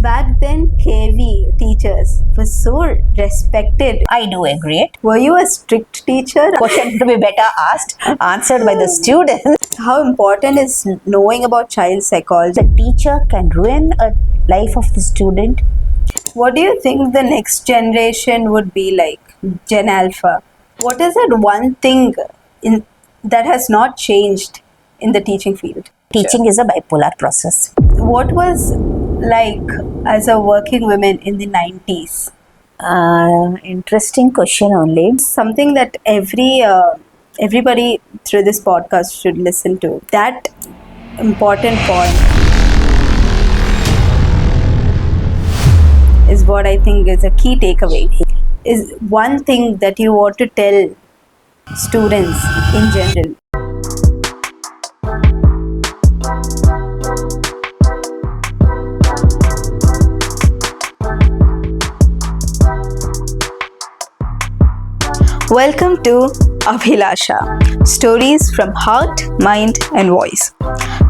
Back then, KV teachers were so respected. I do agree. Were you a strict teacher? Question to be better asked, answered by the student. How important is knowing about child psychology? The teacher can ruin a life of the student. What do you think the next generation would be like? Gen Alpha. What is that one thing that has not changed in the teaching field? Teaching is a bipolar process. What was like as a working woman in the 90s? Interesting question only. Something that everybody through this podcast should listen to. That important point is what I think is a key takeaway. Is one thing that you want to tell students in general. Welcome to Abhilasha, stories from heart, mind and voice.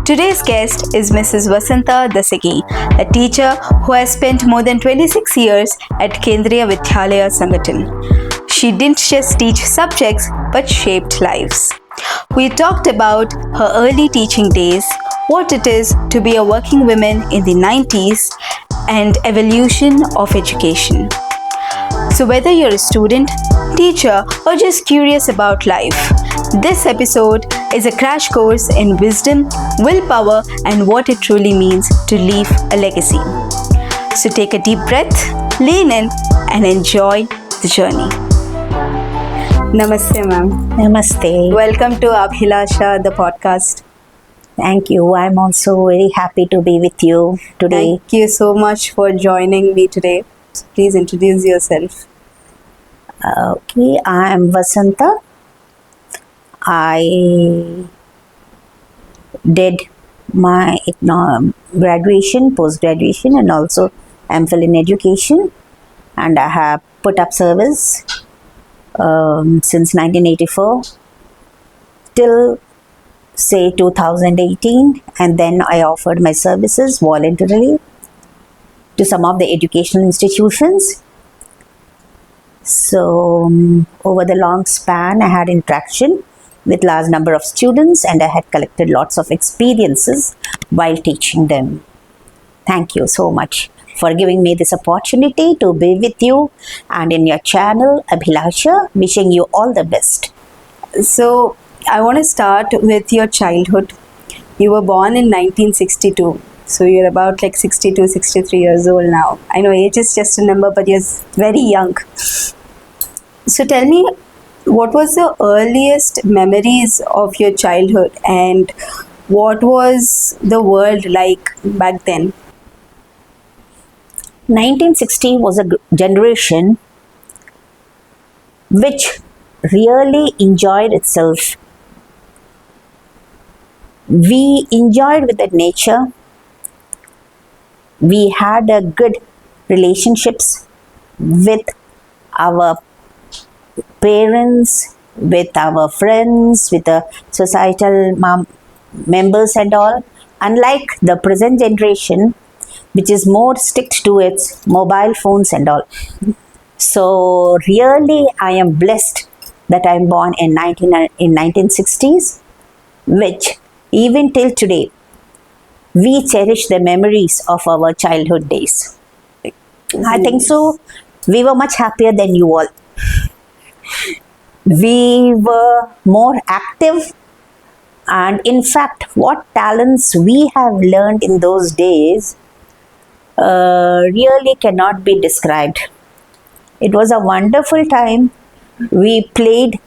Today's guest is Mrs.Vasanta Dasigi, a teacher who has spent more than 26 years at Kendriya Vidyalaya Sangathan. She didn't just teach subjects but shaped lives. We talked about her early teaching days, what it is to be a working woman in the 90s, and evolution of education. So whether you're a student, teacher, or just curious about life, this episode is a crash course in wisdom, willpower, and what it truly means to leave a legacy. So take a deep breath, lean in, and enjoy the journey. Namaste, ma'am. Namaste. Welcome to Abhilasha, the podcast. Thank you. I'm also very happy to be with you today. Thank you so much for joining me today. Please introduce yourself. Okay, I am Vasanta. I did my graduation, post-graduation and also MPhil in education, and I have put up service since 1984 till say 2018, and then I offered my services voluntarily to some of the educational institutions. So over the long span, I had interaction with large number of students and I had collected lots of experiences while teaching them. Thank you so much for giving me this opportunity to be with you and in your channel, Abhilasha. Wishing you all the best. So I want to start with your childhood. You were born in 1962. So you're about like 62, 63 years old now. I know age is just a number, but you're very young. So tell me, what was the earliest memories of your childhood and what was the world like back then? 1960 was a generation which really enjoyed itself. We enjoyed with the nature. We had a good relationships with our parents, with our friends, with the societal members and all. Unlike the present generation, which is more strict to its mobile phones and all. So really, I am blessed that I am born in 1960s, which even till today, we cherish the memories of our childhood days. I think so. We were much happier than you all. We were more active, and in fact, what talents we have learned in those days really cannot be described. It was a wonderful time. We played.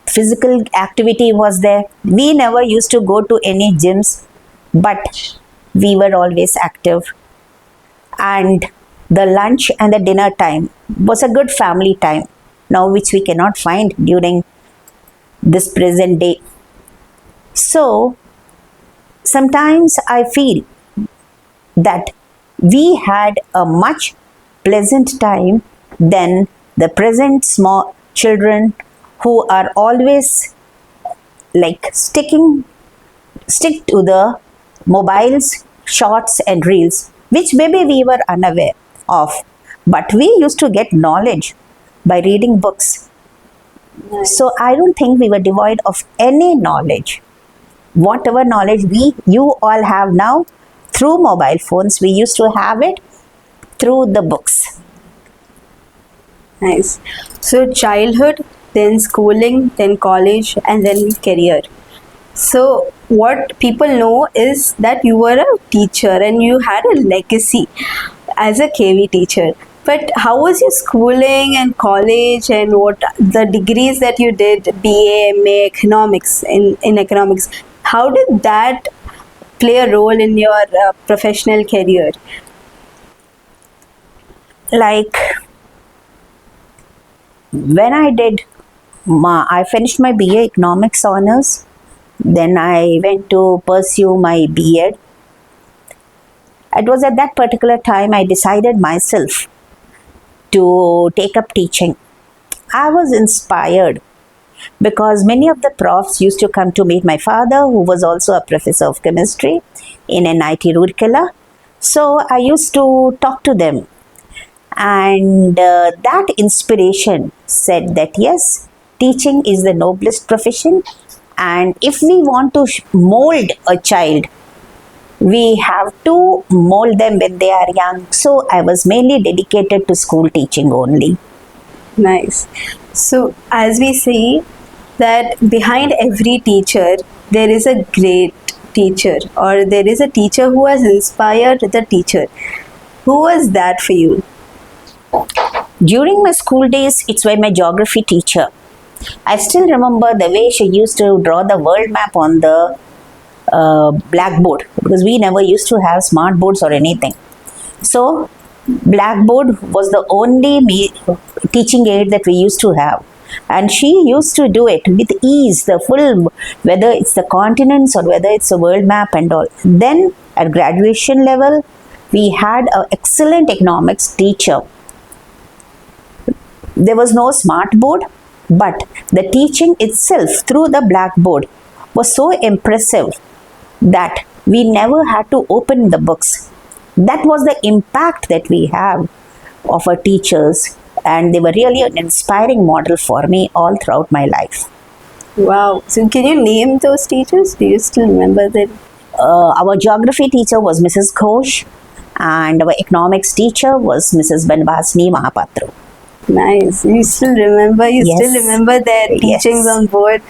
Physical activity was there. We never used to go to any gyms, but we were always active. And the lunch and the dinner time was a good family time, now which we cannot find during this present day. So sometimes I feel that we had a much pleasant time than the present small children who are always like stick to the mobiles, shorts and reels which maybe we were unaware of. But we used to get knowledge by reading books. So I don't think we were devoid of any knowledge. Whatever knowledge you all have now through mobile phones, we used to have it through the books. Nice. So childhood, then schooling, then college, and then career. So what people know is that you were a teacher and you had a legacy as a KV teacher. But how was your schooling and college, and what the degrees that you did, BA, MA, economics, in economics, how did that play a role in your professional career? Like when I finished my BA economics honors, then I went to pursue my B.Ed. It was at that particular time I decided myself to take up teaching. I was inspired because many of the profs used to come to meet my father, who was also a professor of chemistry in NIT Roorkela. So I used to talk to them, and that inspiration said that yes, teaching is the noblest profession, and if we want to mold a child, we have to mold them when they are young. So I was mainly dedicated to school teaching only. Nice. So as we see that behind every teacher, there is a great teacher, or there is a teacher who has inspired the teacher. Who was that for you? During my school days, it's by my geography teacher. I still remember the way she used to draw the world map on the blackboard, because we never used to have smart boards or anything. So blackboard was the only teaching aid that we used to have, and she used to do it with ease, the full, whether it's the continents or whether it's a world map and all. Then at graduation level, we had an excellent economics teacher. There was no smart board, but the teaching itself through the blackboard was so impressive that we never had to open the books. That was the impact that we have of our teachers, and they were really an inspiring model for me all throughout my life. Wow. So can you name those teachers? Do you still remember them? Our geography teacher was Mrs. Ghosh, and our economics teacher was Mrs. Banvasini Mahapatru. Nice. You still remember? You Yes. still remember their teachings Yes. on board?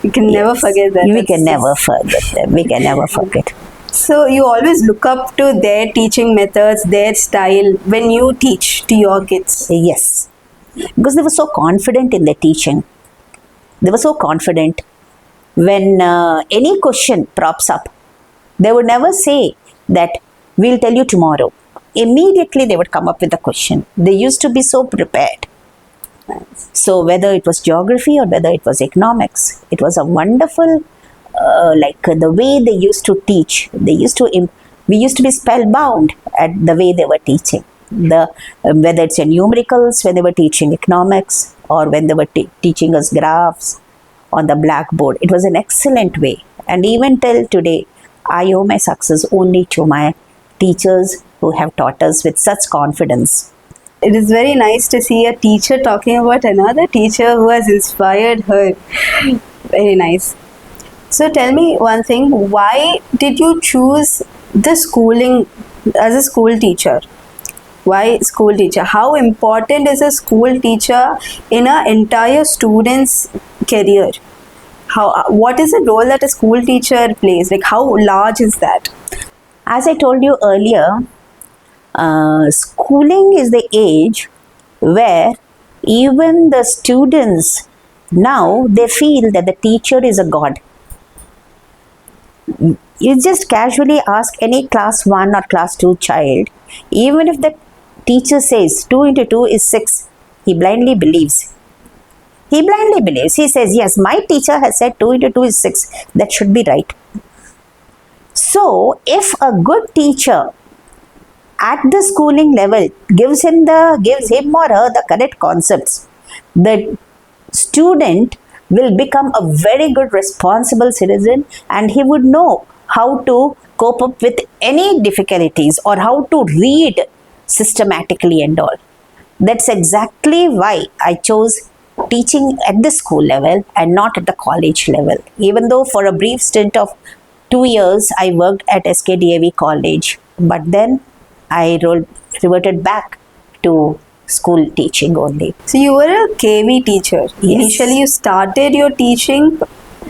You can never forget that. We That's can never just- forget them. We can never forget. So you always look up to their teaching methods, their style when you teach to your kids. Yes. Because they were so confident in their teaching. They were so confident. When any question props up, they would never say that we'll tell you tomorrow. Immediately they would come up with a question. They used to be so prepared. Nice. So whether it was geography or whether it was economics, it was a wonderful, the way they used to teach. We used to be spellbound at the way they were teaching. Whether it's in numericals when they were teaching economics, or when they were teaching us graphs on the blackboard, it was an excellent way. And even till today, I owe my success only to my teachers who have taught us with such confidence. It is very nice to see a teacher talking about another teacher who has inspired her. Very nice. So tell me one thing, why did you choose the schooling as a school teacher? Why school teacher? How important is a school teacher in an entire student's career? What is the role that a school teacher plays? Like, how large is that? As I told you earlier, schooling is the age where even the students now, they feel that the teacher is a god. You just casually ask any class 1 or class 2 child, even if the teacher says 2 into 2 is 6, he blindly believes. He blindly believes. He says, yes, my teacher has said 2 into 2 is 6. That should be right. So, if a good teacher at the schooling level gives him or her the correct concepts, the student will become a very good responsible citizen, and he would know how to cope up with any difficulties or how to read systematically and all. That's exactly why I chose teaching at the school level and not at the college level. Even though for a brief stint of 2 years I worked at SKDAV college, but then I reverted back to school teaching only. So you were a KV teacher. Yes. Initially you started your teaching,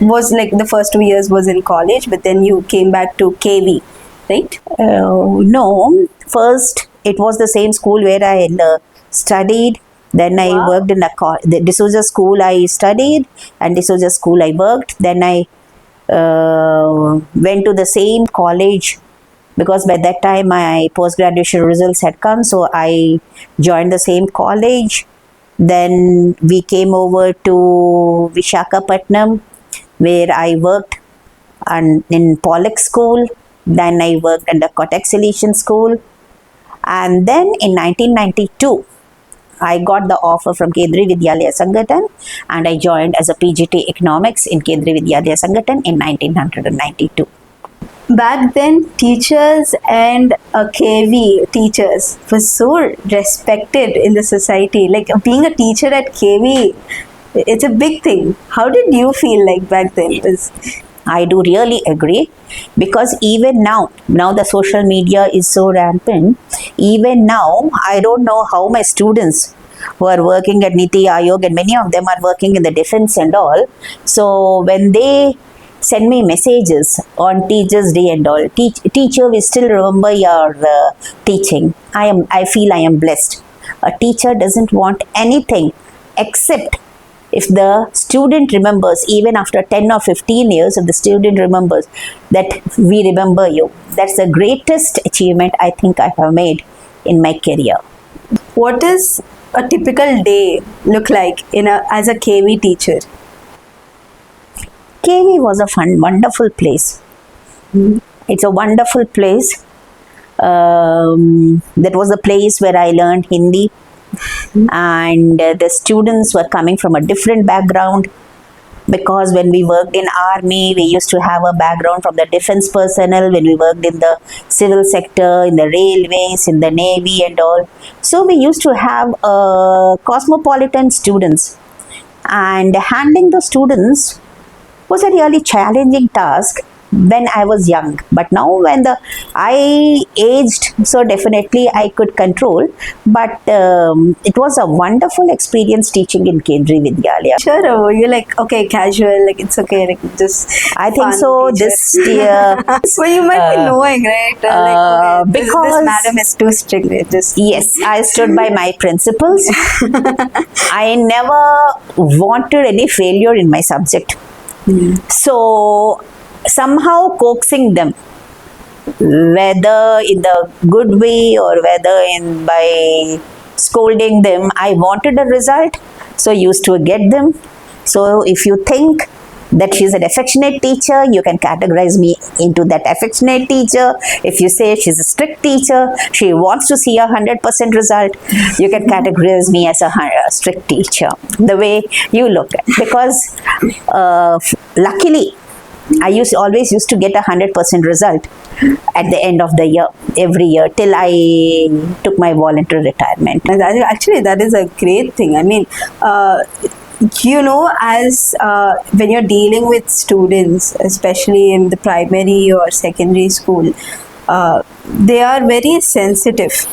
was like the first 2 years was in college, but then you came back to KV, right? No, first it was the same school where I studied. Then I Wow. worked in this was a school I studied, and this was a school I worked. Then I went to the same college because by that time my post-graduation results had come, so I joined the same college. Then we came over to Vishakhapatnam, where I worked in Pollock School. Then I worked under Kotak Solution School. And then in 1992, I got the offer from Kendriya Vidyalaya Sangathan, and I joined as a PGT Economics in Kendriya Vidyalaya Sangathan in 1992. Back then, teachers and KV teachers were so respected in the society. Like being a teacher at KV, it's a big thing. How did you feel like back then? I do really agree, because even now the social media is so rampant. Even now, I don't know how my students who are working at Niti Aayog, and many of them are working in the defense and all. So when they send me messages on Teachers' Day and all, teacher, we still remember your teaching. I feel I am blessed. A teacher doesn't want anything except if the student remembers, even after 10 or 15 years, if the student remembers that we remember you. That's the greatest achievement I think I have made in my career. What does a typical day look like as a KV teacher? KV was a wonderful place. It's a wonderful place. That was the place where I learned Hindi. And the students were coming from a different background, because when we worked in army, we used to have a background from the defense personnel. When we worked in the civil sector, in the railways, in the navy and all, so we used to have cosmopolitan students, and handling the students was a really challenging task when I was young. But now when I aged, so definitely I could control. But it was a wonderful experience teaching in Kendriya Vidyalaya. Sure, or you're like, okay, casual, like it's okay, like just I think fun so. teacher. This year, Well, you might be knowing, right? Like, okay, this because- madam is too strict. Just yes, I stood by my principles. I never wanted any failure in my subject. So somehow coaxing them, whether in the good way or whether by scolding them, I wanted a result, so used to get them. So if you think that she's an affectionate teacher, you can categorize me into that affectionate teacher. If you say she's a strict teacher, she wants to see a 100% result, you can categorize me as a strict teacher, the way you look at. Because luckily, I always used to get a 100% result at the end of the year, every year, till I took my voluntary retirement. actually, that is a great thing. I mean, as when you're dealing with students, especially in the primary or secondary school, they are very sensitive,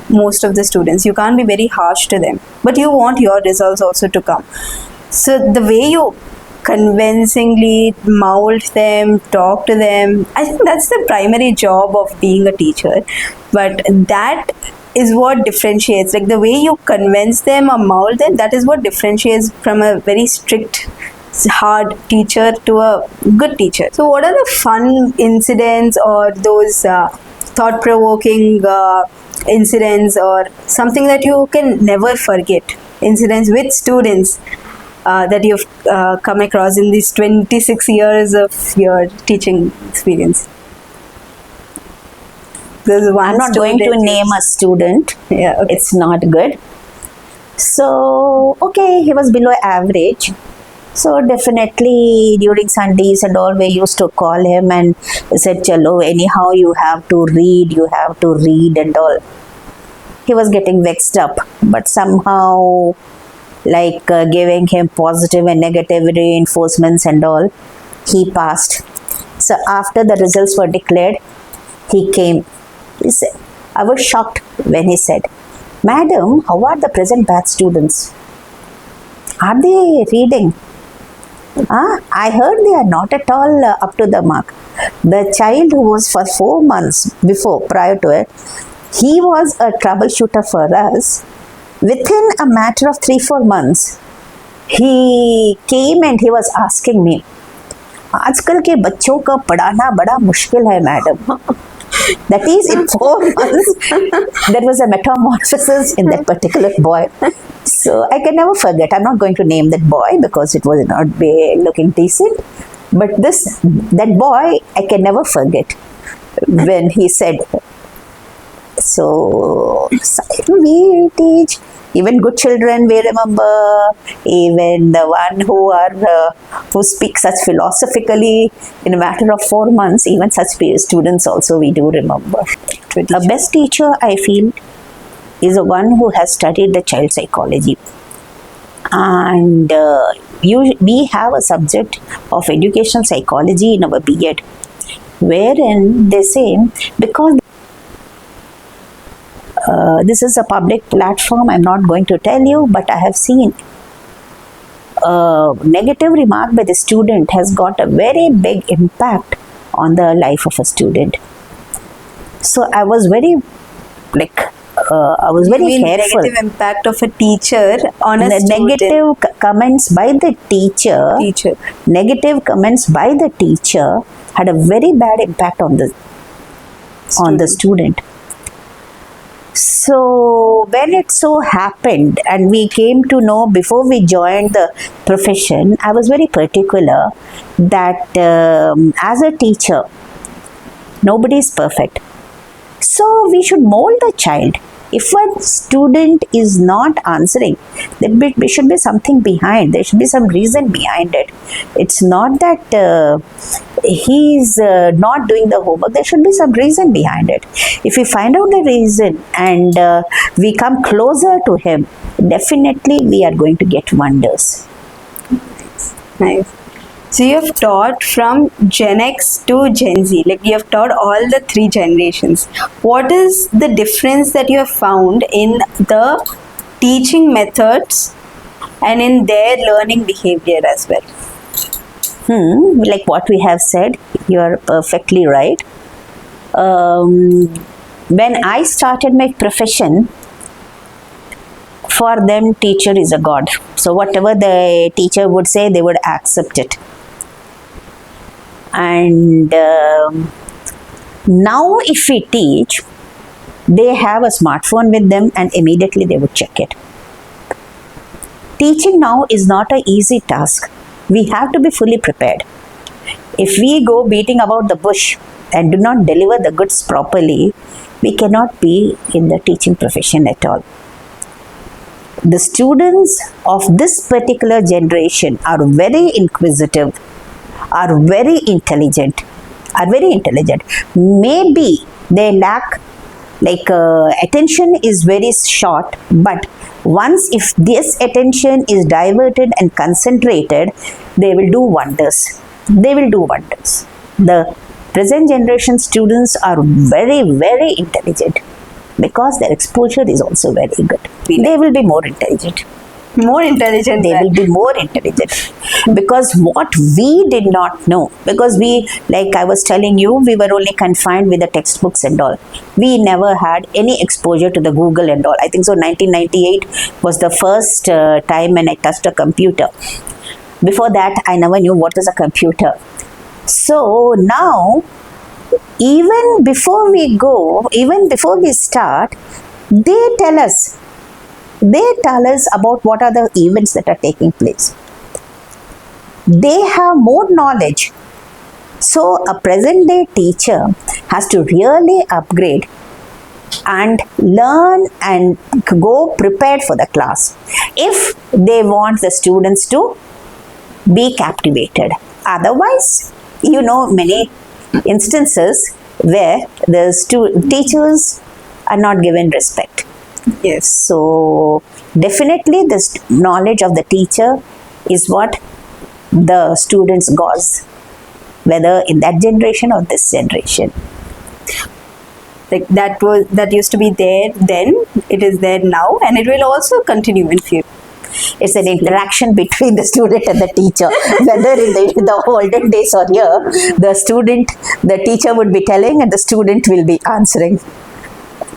most of the students. You can't be very harsh to them, but you want your results also to come. So the way you convincingly mold them, talk to them, I think that's the primary job of being a teacher. But that is what differentiates, like the way you convince them or mold them, that is what differentiates from a very strict, hard teacher to a good teacher. So what are the fun incidents or those thought-provoking incidents or something that you can never forget, incidents with students that you've come across in these 26 years of your teaching experience? I'm not going to name a student. Yeah, okay. It's not good. So, okay, he was below average. So definitely during Sundays and all, we used to call him and said, "Chalo, anyhow you have to read and all." He was getting vexed up, but somehow, like giving him positive and negative reinforcements and all, he passed. So after the results were declared, he came. He said, I was shocked when he said, "Madam, how are the present batch students? Are they reading? I heard they are not at all up to the mark." The child who was for 4 months before, prior to it, he was a troubleshooter for us. Within a matter of 3-4 months, he came and he was asking me, आजकल के बच्चों का पढ़ाना बड़ा मुश्किल है madam. That is, in 4 months, there was a metamorphosis in that particular boy. So I can never forget. I'm not going to name that boy because it was not looking decent. But that boy, I can never forget when he said, so we teach even good children, we remember, even the one who speaks such philosophically in a matter of 4 months, even such students also we do remember. The best teacher, I feel, is the one who has studied the child psychology. And we have a subject of educational psychology in our B.Ed, wherein they say, because this is a public platform, I'm not going to tell you, but I have seen a negative remark by the student has got a very big impact on the life of a student. So I was very careful. Negative impact of a teacher on a student. Negative comments by the teacher. Negative comments by the teacher had a very bad impact on the student. So when it so happened, and we came to know before we joined the profession, I was very particular that as a teacher, nobody is perfect. So we should mold the child. If a student is not answering, there should be something behind. There should be some reason behind it. It's not that he's not doing the homework. There should be some reason behind it. If we find out the reason and we come closer to him, definitely we are going to get wonders. Nice. So you have taught from Gen X to Gen Z, like you have taught all the 3 generations. What is the difference that you have found in the teaching methods and in their learning behavior as well? Like what we have said, you are perfectly right. When I started my profession, for them teacher is a god. So whatever the teacher would say, they would accept it. And now if we teach, they have a smartphone with them and immediately they would check it. Teaching now is not an easy task. We have to be fully prepared. If we go beating about the bush and do not deliver the goods properly, we cannot be in the teaching profession at all. The students of this particular generation are very inquisitive, are very intelligent. Maybe they lack, attention is very short, but once if this attention is diverted and concentrated, they will do wonders. The present generation students are very, very intelligent because their exposure is also very good. They will be more intelligent. They will be more intelligent because what we did not know, because we, like I was telling you, we were only confined with the textbooks and all. We never had any exposure to the Google and all. I think so 1998 was the first time when I touched a computer. Before that, I never knew what was a computer. So now, even before we start, they tell us about what are the events that are taking place. They have more knowledge. So a present day teacher has to really upgrade and learn and go prepared for the class if they want the students to be captivated. Otherwise, many instances where the teachers are not given respect. Yes. So definitely this knowledge of the teacher is what the students gauze, whether in that generation or this generation. Like that used to be there then, it is there now, and it will also continue in future. It's an interaction between the student and the teacher. Whether in the olden days or here, the teacher would be telling and the student will be answering.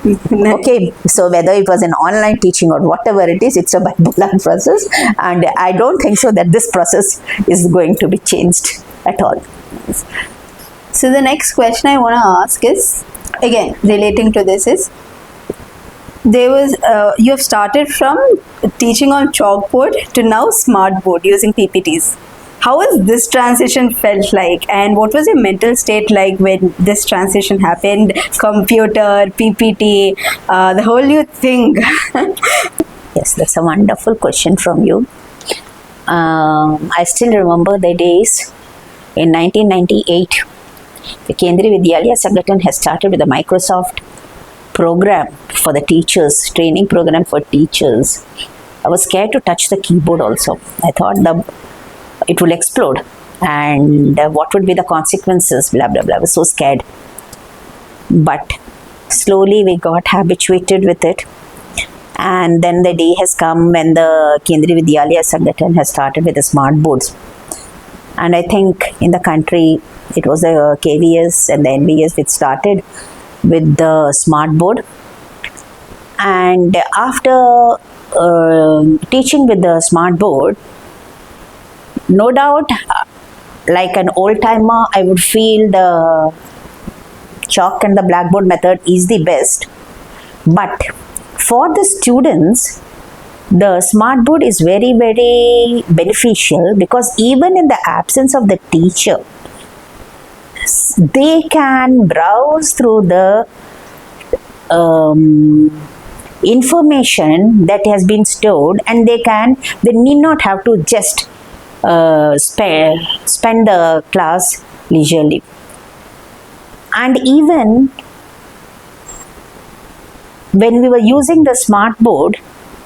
Okay, so whether it was an online teaching or whatever it is, it's a bipolar process, and I don't think so that this process is going to be changed at all. So the next question I want to ask is, again relating to this, is there was you have started from teaching on chalkboard to now smartboard using PPTs. How has this transition felt like, and what was your mental state like when this transition happened? Computer, PPT, the whole new thing. Yes, that's a wonderful question from you. I still remember the days in 1998. The Kendriya Vidyalaya Sangathan has started with a Microsoft program for the teachers, training program for teachers. I was scared to touch the keyboard also. I thought it will explode, and what would be the consequences, blah blah blah. I was so scared, but slowly we got habituated with it, and then the day has come when the Kendriya Vidyalaya Sangathan has started with the smart boards, and I think in the country it was the KVS and the NVS which started with the smart board. And after teaching with the smart board, no doubt, like an old timer, I would feel the chalk and the blackboard method is the best. But for the students, the smart board is very, very beneficial, because even in the absence of the teacher, they can browse through the information that has been stored, and they need not have to just spend the class leisurely. And even when we were using the smart board,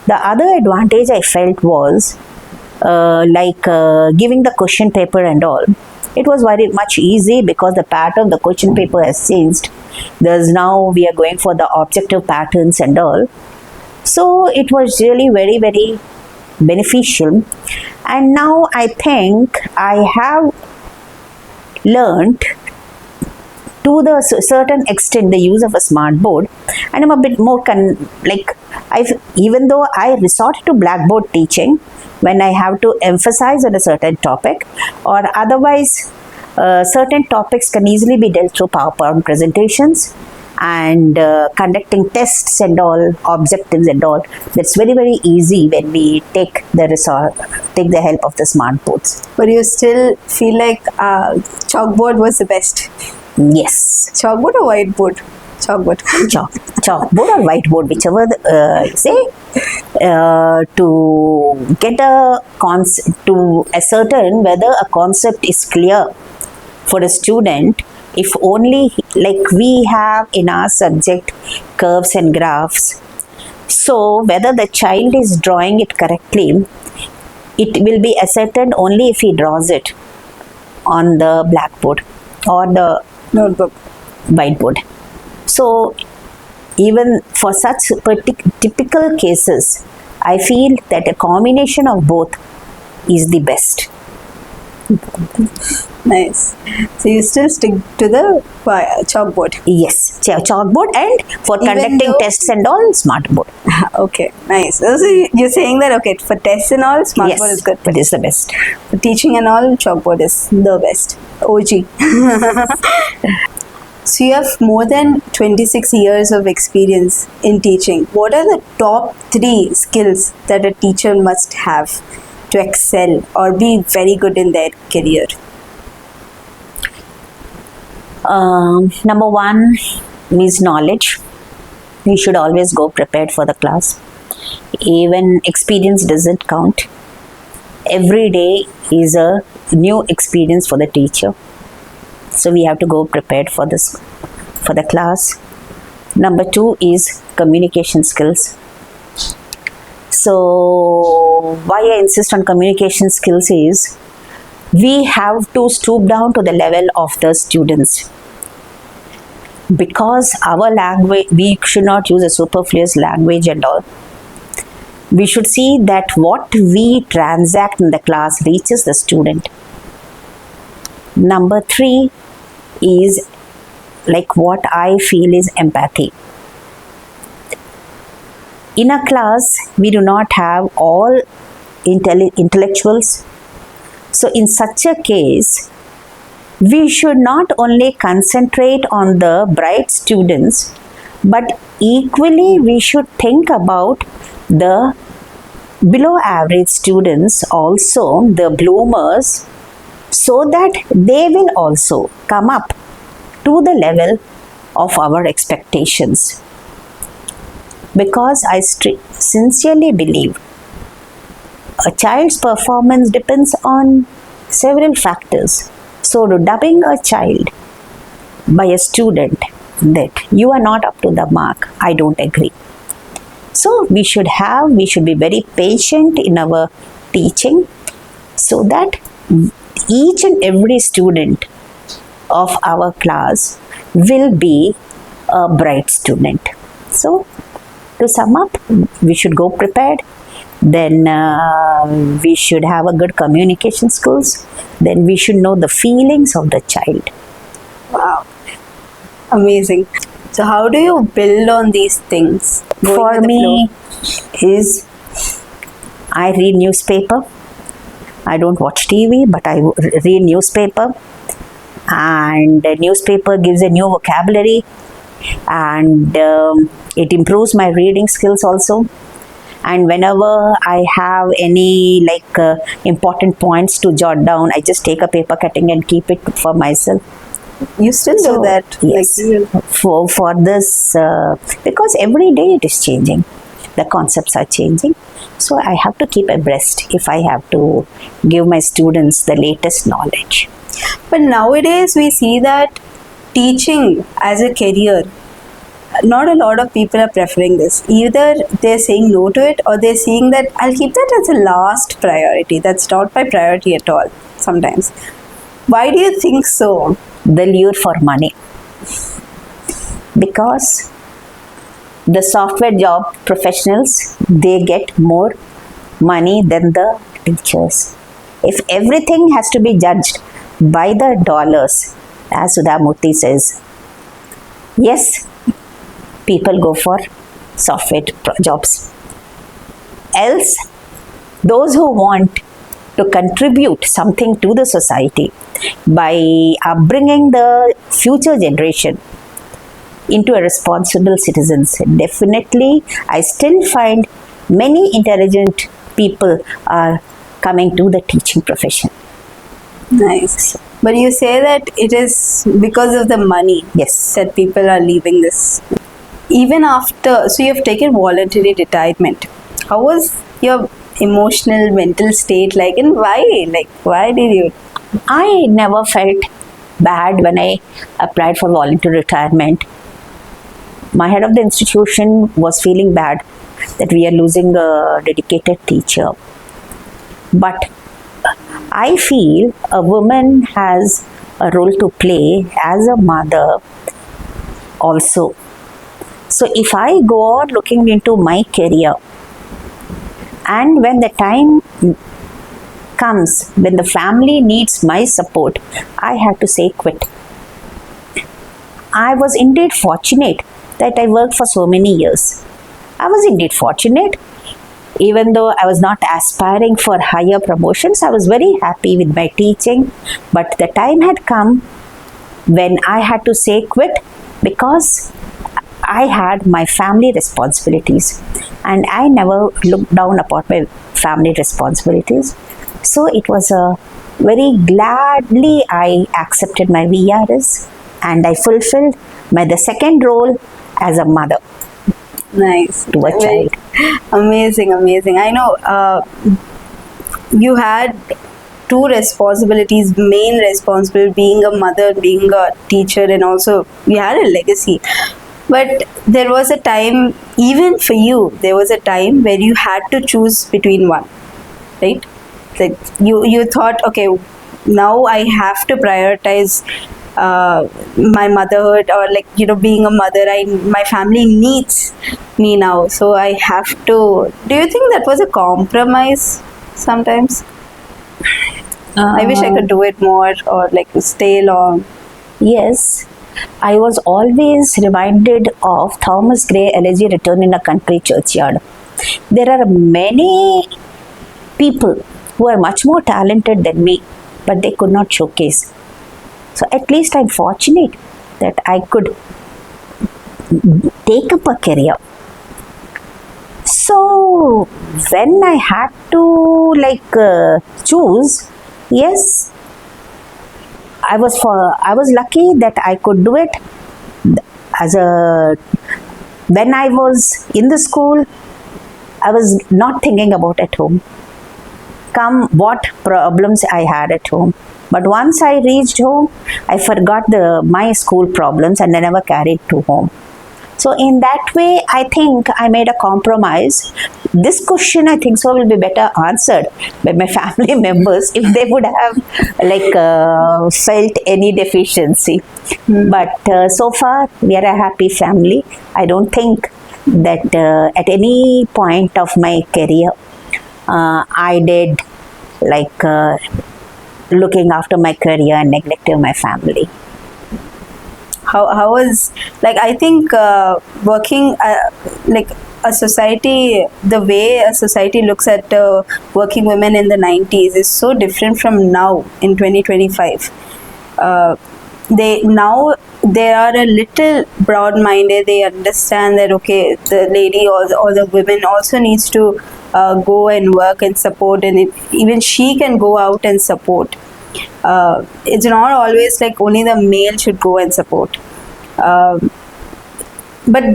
the other advantage I felt was giving the question paper and all. It was very much easy because the pattern of the question paper has changed. Now we are going for the objective patterns and all. So it was really very, very beneficial. And now I think I have learned to the certain extent the use of a smart board, and I'm a bit more even though I resort to blackboard teaching when I have to emphasize on a certain topic, or otherwise certain topics can easily be dealt through PowerPoint presentations and conducting tests and all, objectives and all. That's very, very easy when we take the help of the smart boards. But you still feel like chalkboard was the best? Yes. Chalkboard or whiteboard? Chalkboard. Chalkboard or whiteboard, whichever you say, to get to ascertain whether a concept is clear for a student. If only, like we have in our subject curves and graphs, so whether the child is drawing it correctly, it will be ascertained only if he draws it on the blackboard or the notebook, whiteboard. So even for such typical cases, I feel that a combination of both is the best. Nice. So you still stick to the chalkboard? Yes, chalkboard, and for conducting tests and all, smartboard. Okay, nice. So you're saying that, okay, for tests and all, smartboard is good. It is the best. For teaching and all, chalkboard is the best. OG. So you have more than 26 years of experience in teaching. What are the top 3 skills that a teacher must have to excel or be very good in their career? Number 1 is knowledge. You should always go prepared for the class. Even experience doesn't count. Every day is a new experience for the teacher. So we have to go prepared for this, for the class. Number 2 is communication skills. So why I insist on communication skills is we have to stoop down to the level of the students, because our language, we should not use a superfluous language and all. We should see that what we transact in the class reaches the student. Number 3 is like what I feel is empathy. In a class, we do not have all intellectuals. So in such a case, we should not only concentrate on the bright students, but equally we should think about the below average students also, the bloomers, so that they will also come up to the level of our expectations. Because I sincerely believe a child's performance depends on several factors. So dubbing a child by a student that you are not up to the mark, I don't agree. So we should be very patient in our teaching, so that each and every student of our class will be a bright student. So to sum up, we should go prepared. Then we should have a good communication skills. Then we should know the feelings of the child. Wow, amazing. So how do you build on these things? For me is I read newspaper. I don't watch TV, but I read newspaper, and the newspaper gives a new vocabulary, and it improves my reading skills also. And whenever I have any important points to jot down, I just take a paper cutting and keep it for myself. You still do that? Yes. For this, because every day it is changing. The concepts are changing. So I have to keep abreast if I have to give my students the latest knowledge. But nowadays we see that teaching as a career, not a lot of people are preferring this. Either they're saying no to it, or they're saying that I'll keep that as a last priority. That's not my priority at all sometimes. Why do you think so? The lure for money. Because the software job professionals, they get more money than the teachers. If everything has to be judged by the dollars, as Sudha Murthy says, yes, people go for software jobs. Else, those who want to contribute something to the society by bringing the future generation into a responsible citizens, definitely I still find many intelligent people are coming to the teaching profession. Nice. But you say that it is because of the money, yes, that people are leaving this. Even after, so you have taken voluntary retirement. How was your emotional, mental state like, and why? Why did you? I never felt bad when I applied for voluntary retirement. My head of the institution was feeling bad that we are losing a dedicated teacher. But I feel a woman has a role to play as a mother also. So if I go on looking into my career, and when the time comes, when the family needs my support, I have to say quit. I was indeed fortunate that I worked for so many years. I was indeed fortunate. Even though I was not aspiring for higher promotions, I was very happy with my teaching. But the time had come when I had to say quit, because I had my family responsibilities, and I never looked down upon my family responsibilities. So it was a very gladly I accepted my VRS, and I fulfilled the second role as a mother. Nice. To a child. Amazing, amazing. I know you had two responsibilities, main responsibility being a mother, being a teacher, and also you had a legacy. But there was a time, even for you, there was a time where you had to choose between one, right? Like you thought, okay, now I have to prioritize my motherhood, or like, you know, being a mother, my family needs me now, so I have to. Do you think that was a compromise sometimes? I wish I could do it more, or like stay long. Yes, I was always reminded of Thomas Gray Elegy Return in a Country Churchyard. There are many people who are much more talented than me, but they could not showcase. So at least I'm fortunate that I could take up a career. So when I had to choose, yes, I was lucky that I could do it as a when I was in the school. I was not thinking about at home, come what problems I had at home. But once I reached home, I forgot my school problems and I never carried to home. So in that way, I think I made a compromise. This question, I think so, will be better answered by my family members if they would have felt any deficiency. But so far, we are a happy family. I don't think that at any point of my career, I did looking after my career and neglecting my family. How was, like, I think working like a society, the way a society looks at working women in the 90s is so different from now in 2025. They are a little broad-minded. They understand that, okay, the lady or the women also needs to go and work and support, and even she can go out and support. It's not always like only the male should go and support. But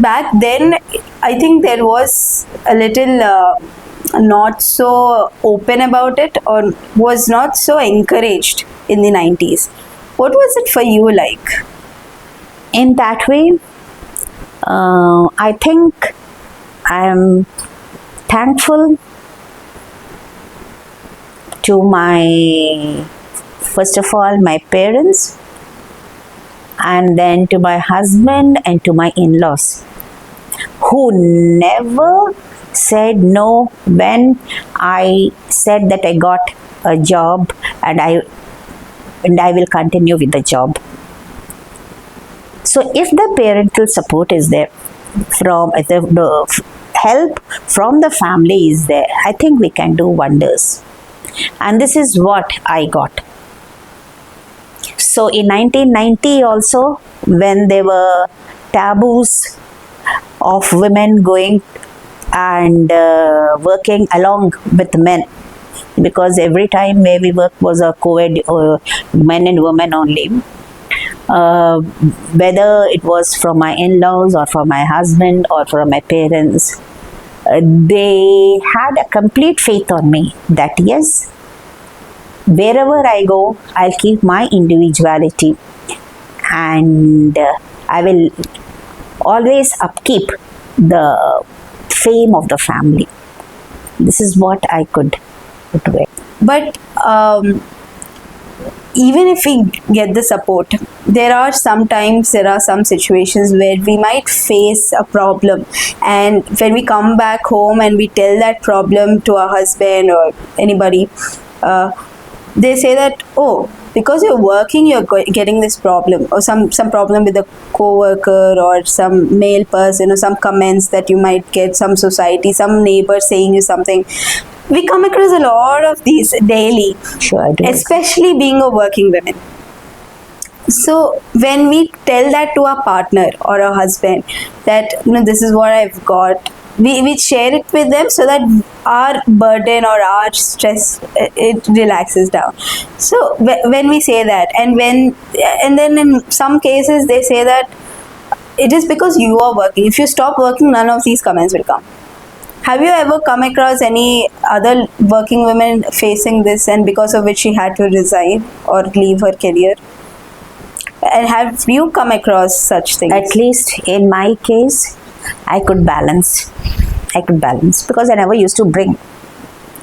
back then, I think there was a little not so open about it, or was not so encouraged in the 90s. What was it for you like? In that way, I think I am thankful to first of all, my parents, and then to my husband and to my in-laws, who never said no when I said that I got a job and I will continue with the job. So if the parental support is there, from the help from the family is there, I think we can do wonders. And this is what I got. So in 1990 also, when there were taboos of women going and working along with men, because every time where we worked was a co-ed, men and women only. Whether it was from my in-laws or from my husband or from my parents, they had a complete faith on me that yes, wherever I go, I'll keep my individuality, and I will always upkeep the fame of the family. This is what I could do it. But even if we get the support, there are some situations where we might face a problem, and when we come back home and we tell that problem to our husband or anybody, they say that, oh, because you're working, you're getting this problem, or some problem with a co-worker or some male person, or some comments that you might get, some society, some neighbor saying you something. We come across a lot of these daily. Sure, I do. Especially being a working woman. So when we tell that to our partner or our husband that, this is what I've got, we share it with them so that our burden or our stress, it relaxes down. So when we say that, and then in some cases they say that it is because you are working. If you stop working, none of these comments will come. Have you ever come across any other working women facing this and because of which she had to resign or leave her career? And have you come across such things? At least in my case, I could balance. I could balance because I never used to bring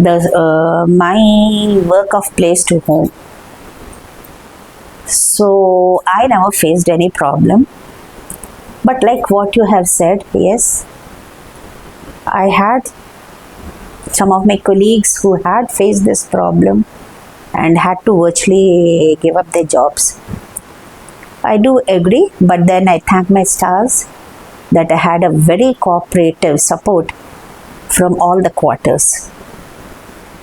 the my work of place to home. So I never faced any problem. But like what you have said, yes, I had some of my colleagues who had faced this problem and had to virtually give up their jobs. I do agree, but then I thank my stars that I had a very cooperative support from all the quarters,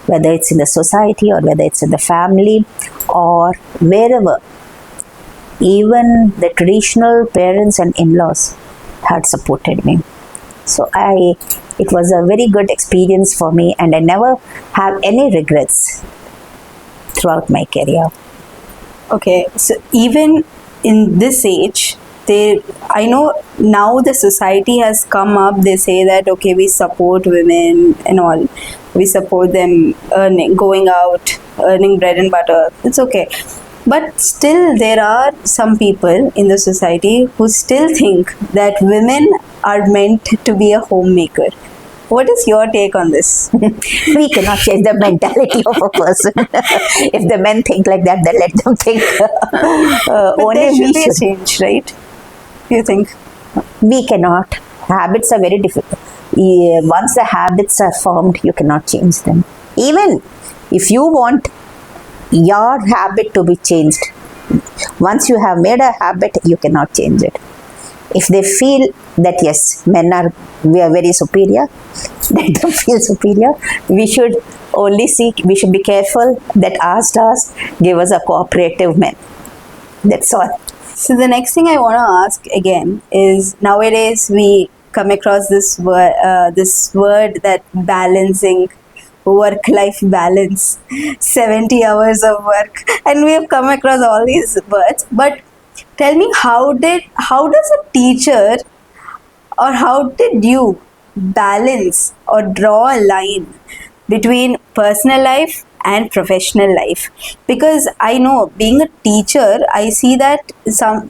whether it's in the society or whether it's in the family or wherever. Even the traditional parents and in-laws had supported me. So it was a very good experience for me, and I never have any regrets throughout my career. Okay, so even in this age, I know now the society has come up. They say that okay, we support women and all. We support them earning, going out, earning bread and butter. It's okay. But still, there are some people in the society who still think that women are meant to be a homemaker. What is your take on this? We cannot change the mentality of a person. If the men think like that, then let them think. But Only there we should be a should. change, right? You think? We cannot. Habits are very difficult. Once the habits are formed, you cannot change them. Even if you want your habit to be changed, once you have made a habit, you cannot change it. If they feel that yes, we are very superior, let them feel superior. We should be careful that our stars give us a cooperative man. That's all. So the next thing I want to ask again is, nowadays we come across this word that balancing, work-life balance, 70 hours of work, and we have come across all these words. But tell me, how does a teacher, or how did you balance or draw a line between personal life and professional life? Because I know, being a teacher, I see that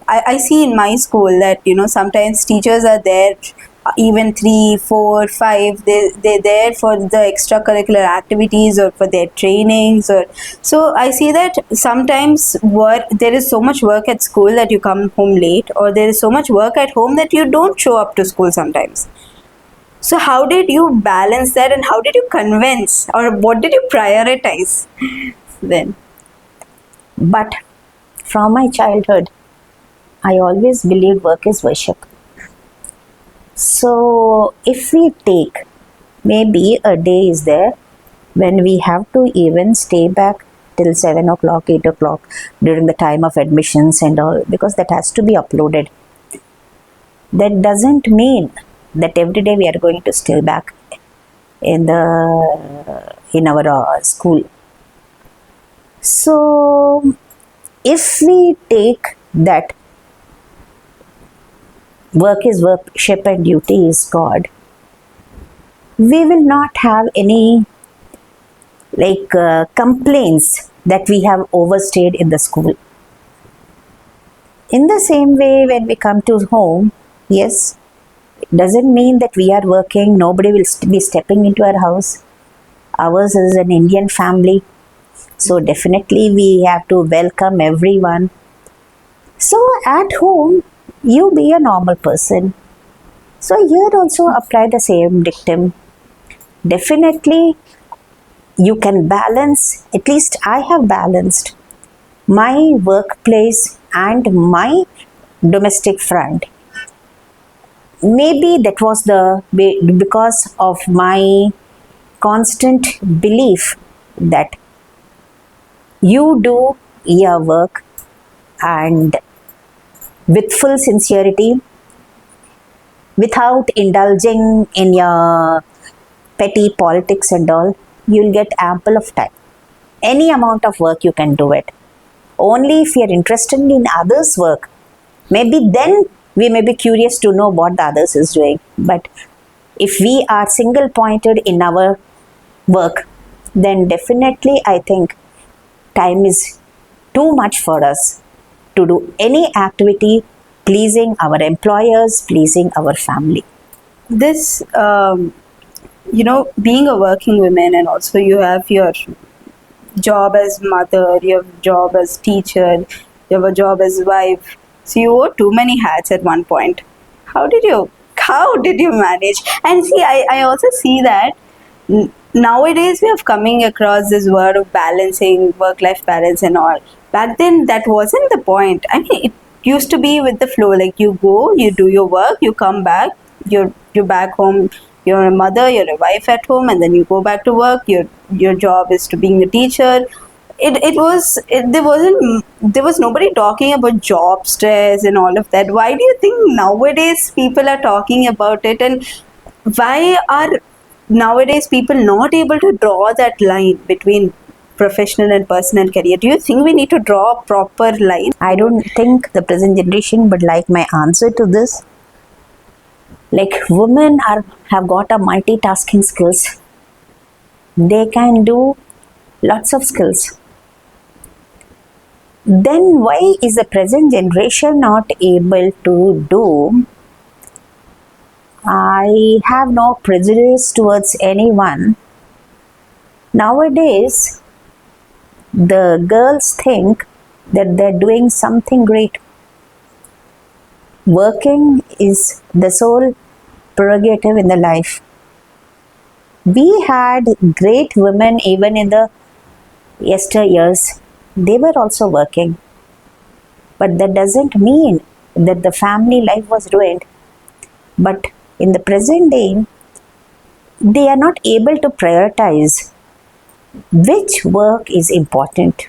I see in my school that sometimes teachers are there even 3, 4, 5. They're there for the extracurricular activities or for their trainings, or so I see that sometimes there is so much work at school that you come home late, or there is so much work at home that you don't show up to school sometimes. So how did you balance that, and how did you convince, or what did you prioritize then? But from my childhood, I always believed work is worship. So if we take, maybe a day is there when we have to even stay back till 7 o'clock, 8 o'clock during the time of admissions and all, because that has to be uploaded. That doesn't mean that every day we are going to stay back in our school. So if we take that work is worship and duty is God, we will not have any complaints that we have overstayed in the school. In the same way, when we come to home, yes, it doesn't mean that we are working, nobody will be stepping into our house. Ours is an Indian family, so definitely we have to welcome everyone. So at home, you be a normal person. So here also apply the same dictum. Definitely you can balance, at least I have balanced my workplace and my domestic front. Maybe that was because of my constant belief that you do your work and with full sincerity, without indulging in your petty politics and all, you'll get ample of time. Any amount of work you can do it. Only if you're interested in others' work, maybe then we may be curious to know what the others is doing. But if we are single pointed in our work, then definitely I think time is too much for us to do any activity pleasing our employers, pleasing our family. This, being a working woman, and also you have your job as mother, you have a job as teacher, you have a job as wife. So you wore too many hats at one point. How did you manage? And see, I also see that nowadays we have coming across this word of balancing work life balance and all. Back then that wasn't the point. I mean, it used to be with the flow, like you go, you do your work, you come back, you're back home, you're a mother, you're a wife at home, and then you go back to work. Your job is to being a teacher. There was nobody talking about job stress and all of that. Why do you think nowadays people are talking about it, and why are nowadays people not able to draw that line between professional and personal career? Do you think we need to draw a proper line? I don't think the present generation would like my answer to this. Like, women have got a multitasking skills. They can do lots of skills. Then why is the present generation not able to do? I have no prejudice towards anyone. Nowadays, the girls think that they're doing something great. Working is the sole prerogative in the life. We had great women even in the yesteryears. They were also working. But that doesn't mean that the family life was ruined. But in the present day, they are not able to prioritize which work is important.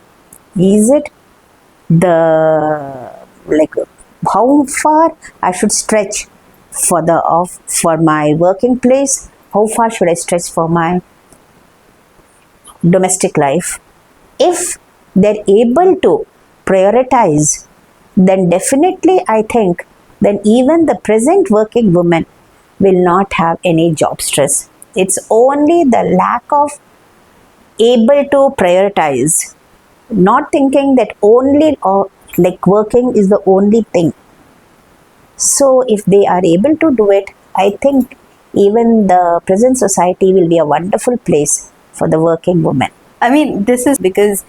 Is it the, like, how far I should stretch for my working place? How far should I stretch for my domestic life? If they're able to prioritize, then definitely I think then even the present working woman will not have any job stress. It's only the lack of able to prioritize, not thinking that only like working is the only thing. So if they are able to do it, I think even the present society will be a wonderful place for the working woman. I mean, this is because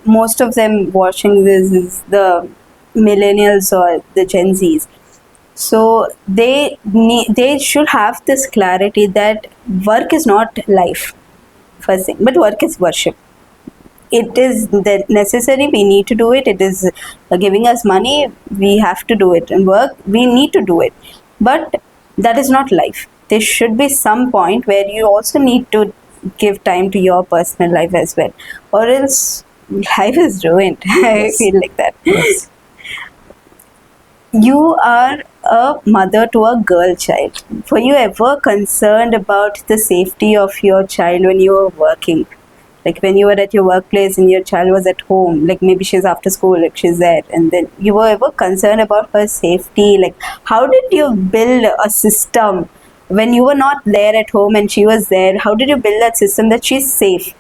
most of them watching this is the millennials or the Gen Zs. So they should have this clarity that work is not life, first thing, but work is worship. It is necessary. We need to do it. It is giving us money. We have to do it, and work we need to do it. But that is not life. There should be some point where you also need to give time to your personal life as well, or else life is ruined. I feel like that. Yes. You are a mother to a girl child. Were you ever concerned about the safety of your child when you were working? Like when you were at your workplace and your child was at home, like maybe she's after school, like she's there, and then you were ever concerned about her safety? Like, how did you build a system when you were not there at home and she was there? How did you build that system that she's safe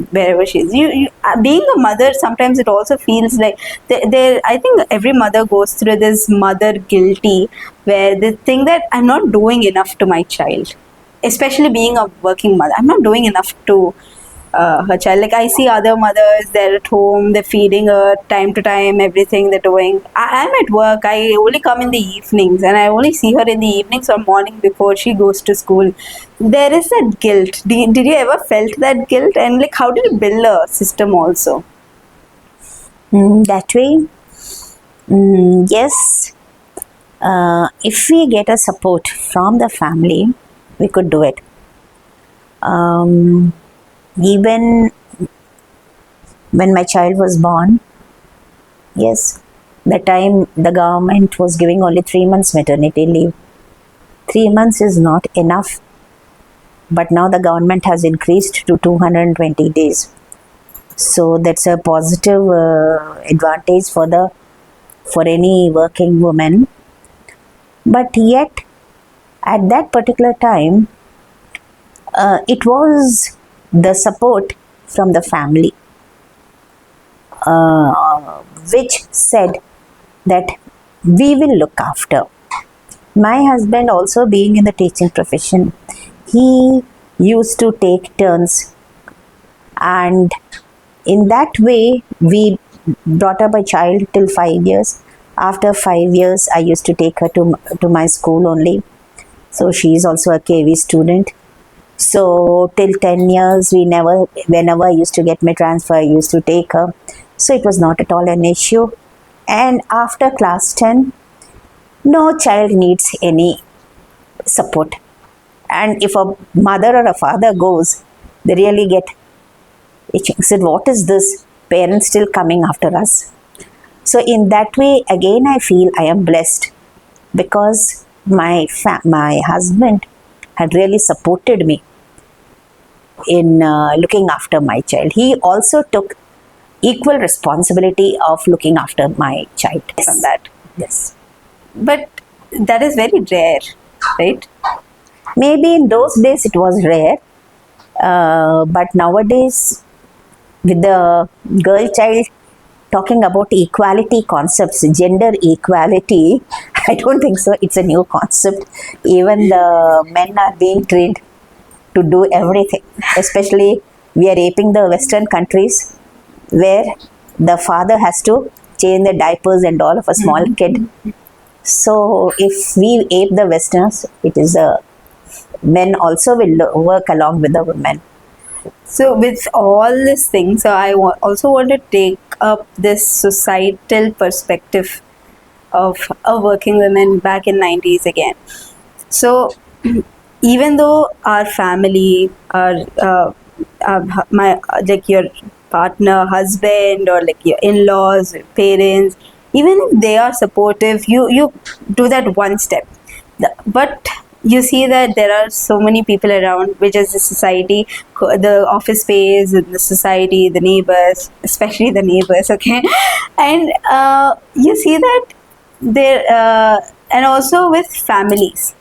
wherever she is? Being a mother, sometimes it also feels like I think every mother goes through this mother guilty, where they think that I'm not doing enough to my child, especially being a working mother. I'm not doing enough to her child. Like I see other mothers, they're at home, they're feeding her time to time, everything they're doing. I'm at work. I only come in the evenings, and I only see her in the evenings or morning before she goes to school. There is that guilt. Did you ever felt that guilt? And like, how did you build a system also? That way, yes. If we get a support from the family, we could do it. Even when my child was born, yes, the time the government was giving only 3 months maternity leave. 3 months is not enough, but now the government has increased to 220 days. So that's a positive advantage for any working woman. But yet, At that particular time, it was the support from the family, which said that we will look after. My husband, also being in the teaching profession, he used to take turns, and in that way we brought up a child till 5 years. After 5 years, I used to take her to my school only. So she is also a KV student. So till 10 years, whenever I used to get my transfer, I used to take her. So it was not at all an issue. And after class 10, no child needs any support. And if a mother or a father goes, they really get itching. Said, what is this? Parents still coming after us. So in that way, again, I feel I am blessed, because my husband had really supported me in looking after my child. He also took equal responsibility of looking after my child. From that. Yes. But that is very rare, right? Maybe in those days it was rare, but nowadays, with the girl child talking about equality concepts, gender equality, I don't think so. It's a new concept. Even the men are being trained to do everything. Especially, we are aping the Western countries, where the father has to change the diapers and all of a small kid. So, if we ape the Westerners, it is men also will work along with the women. So with all these things, so I also want to take up this societal perspective of a working woman back in 90s again. So even though our family, my like your partner, husband, or like your in-laws, parents, even if they are supportive, you do that one step. But you see that there are so many people around, which is the society, the office space, the society, the neighbors, especially the neighbors, okay? And you see that there, and also with families,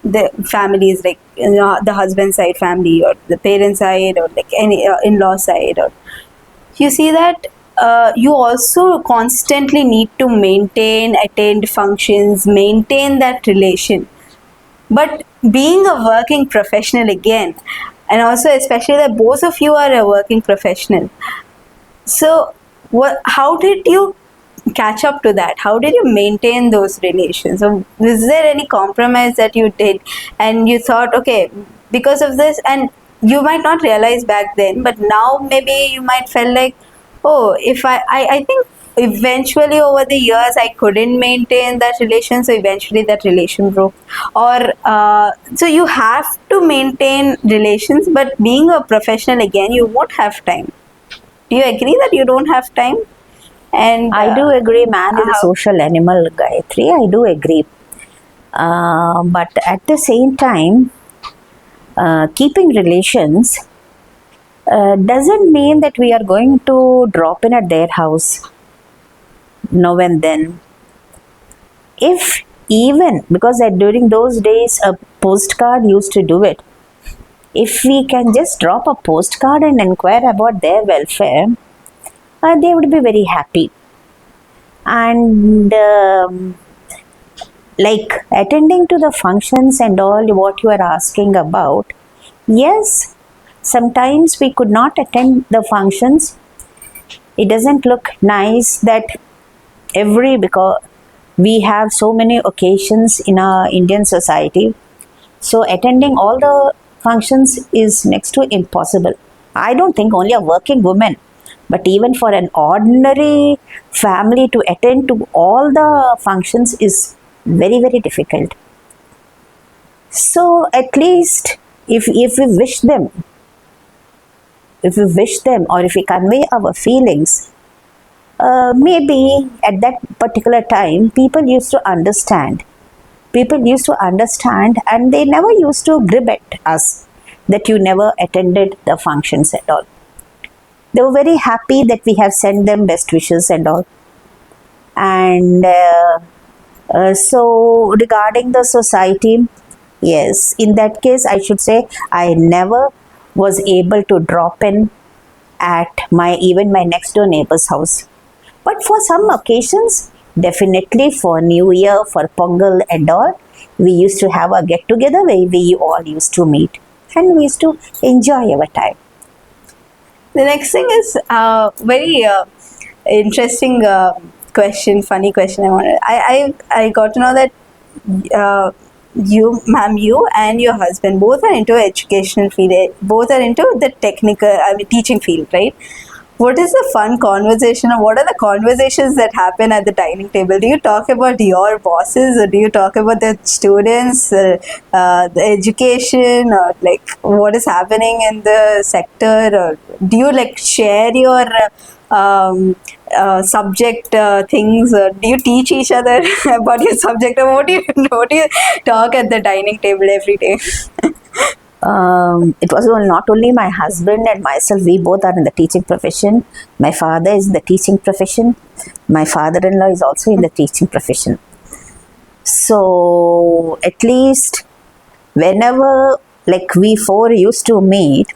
the families, like, you know, the husband side family, or the parent side, or like any in-law side, or you see that you also constantly need to maintain, attend functions, maintain that relation. But being a working professional again, and also especially that both of you are a working professional, so how did you catch up to that? How did you maintain those relations? So was there any compromise that you did, and you thought, okay, because of this, and you might not realize back then, but now maybe you might feel like, oh, if I think eventually over the years I couldn't maintain that relation, so eventually that relation broke. Or so you have to maintain relations, but being a professional again, you won't have time. Do you agree that you don't have time? And I do agree, man is a social animal, Gayatri. I do agree. But at the same time, keeping relations doesn't mean that we are going to drop in at their house now and then. If even, because during those days a postcard used to do it, if we can just drop a postcard and inquire about their welfare, they would be very happy. And like attending to the functions and all what you are asking about, yes, sometimes we could not attend the functions. It doesn't look nice that because we have so many occasions in our Indian society. So attending all the functions is next to impossible. I don't think only a working woman, but even for an ordinary family to attend to all the functions is very, very difficult. So at least if we wish them, or if we convey our feelings, maybe at that particular time people used to understand. And they never used to grib at us that you never attended the functions at all. They were very happy that we have sent them best wishes and all. And so regarding the society, Yes, in that case, I should say I never was able to drop in at my next door neighbor's house. But for some occasions, definitely for New Year, for Pongal and all, we used to have a get together where we all used to meet and we used to enjoy our time. The next thing is very interesting question, funny question. I got to know that uh, you and your husband both are into educational field. Both are into the technical, I mean, teaching field, right? What is the fun conversation, or what are the conversations that happen at the dining table? Do you talk about your bosses, or do you talk about the students, the education, or like what is happening in the sector, or do you like share your subject things, or do you teach each other about your subject, or what do you talk at the dining table every day? It was not only my husband and myself, we both are in the teaching profession. My father is in the teaching profession. My father-in-law is also in the teaching profession. So at least whenever like we four used to meet,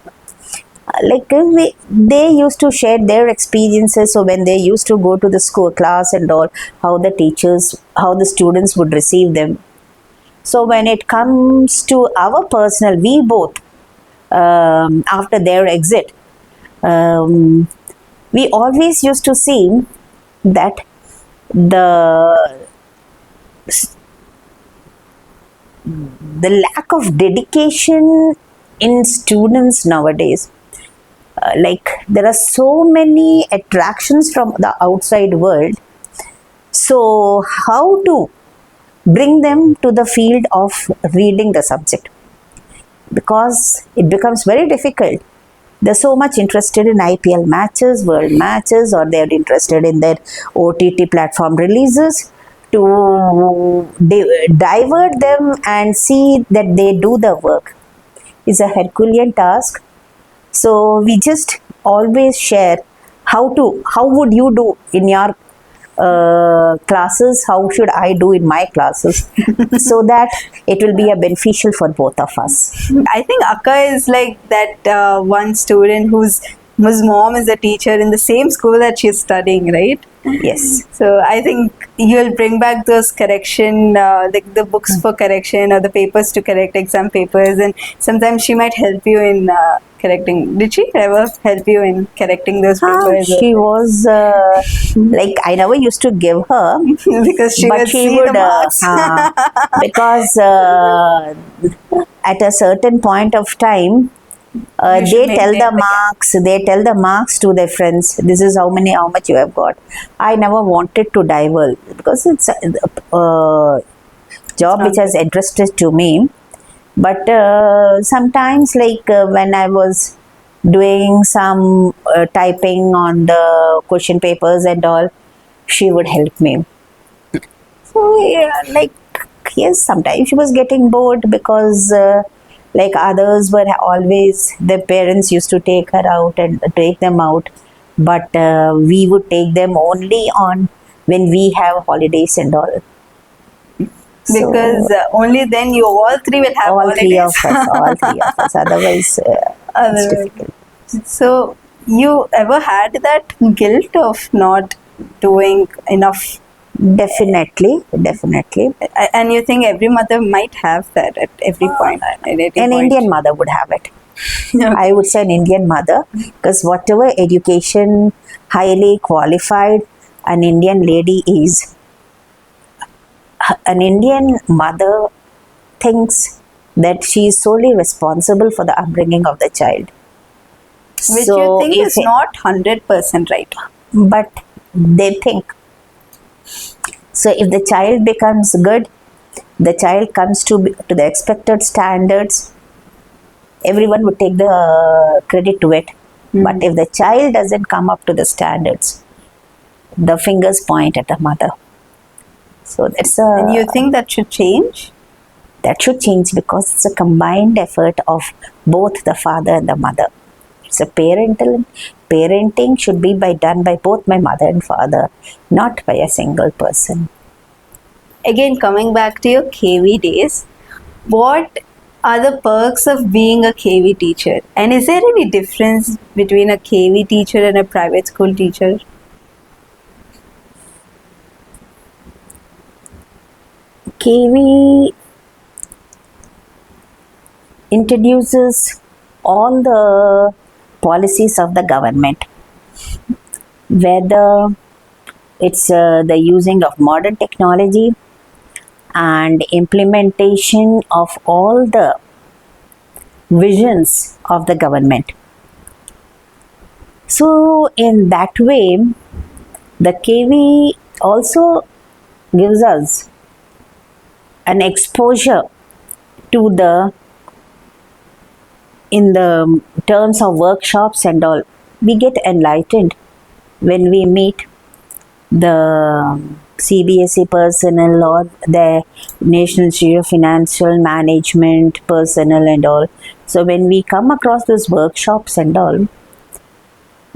they used to share their experiences. So when they used to go to the school class and all, how the students would receive them. So when it comes to our personal, we both, after their exit, we always used to see that the the lack of dedication in students nowadays. Like there are so many attractions from the outside world. So how to bring them to the field of reading the subject, because it becomes very difficult. They're so much interested in IPL matches, world matches, or they're interested in their OTT platform releases. To divert them and see that they do the work is a Herculean task. So we just always share how would you do in your classes, how should I do in my classes, so that it will be a beneficial for both of us. I think Akka is like that one student whose mom is a teacher in the same school that she's studying, right? Yes. So I think you'll bring back those correction, like the books for correction or the papers to correct exam papers, and sometimes she might help you in correcting. Did she ever help you in correcting those papers? She was like, I never used to give her because she but would she see would the marks. because at a certain point of time, You should they tell maintain the the gap. marks. They tell the marks to their friends. This is how much you have got. I never wanted to divulge because it's a job which has interested to me. But sometimes, when I was doing some typing on the question papers and all, she would help me. So, yeah, yes, sometimes she was getting bored because, others were always, their parents used to take her out and take them out. But we would take them only on when we have holidays and all. Because only then you all three will have All three holidays. of us, all three of us. Otherwise, it's Otherwise. difficult. So you ever had that guilt of not doing enough? Definitely. And you think every mother might have that at every point? At any An point. Indian mother would have it. Okay. I would say an Indian mother, because whatever education, highly qualified an Indian lady is, an Indian mother thinks that she is solely responsible for the upbringing of the child. Which you think is not 100% right. But they think. So if the child becomes good, the child comes to the expected standards, everyone would take the credit to it. But if the child doesn't come up to the standards, the fingers point at the mother. So that's And you think that should change? That should change, because it's a combined effort of both the father and the mother. It's a parenting should be done by both my mother and father, not by a single person. Again, coming back to your KV days, what are the perks of being a KV teacher? And is there any difference between a KV teacher and a private school teacher? KV introduces all the policies of the government, whether it's the using of modern technology and implementation of all the visions of the government. So, in that way, the KV also gives us an exposure to the in the terms of workshops and all. We get enlightened when we meet the CBSE personnel or the National Institute of Financial Management personnel and all. So when we come across those workshops and all,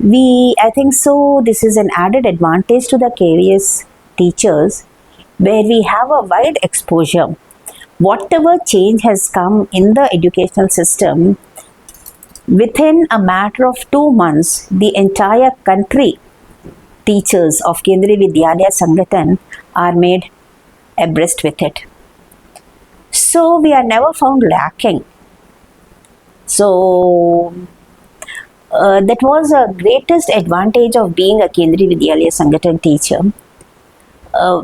I think so this is an added advantage to the KVS teachers, where we have a wide exposure. Whatever change has come in the educational system, within a matter of 2 months, the entire country teachers of Kendriya Vidyalaya Sangathan are made abreast with it. So we are never found lacking. So that was a greatest advantage of being a Kendriya Vidyalaya Sangathan teacher.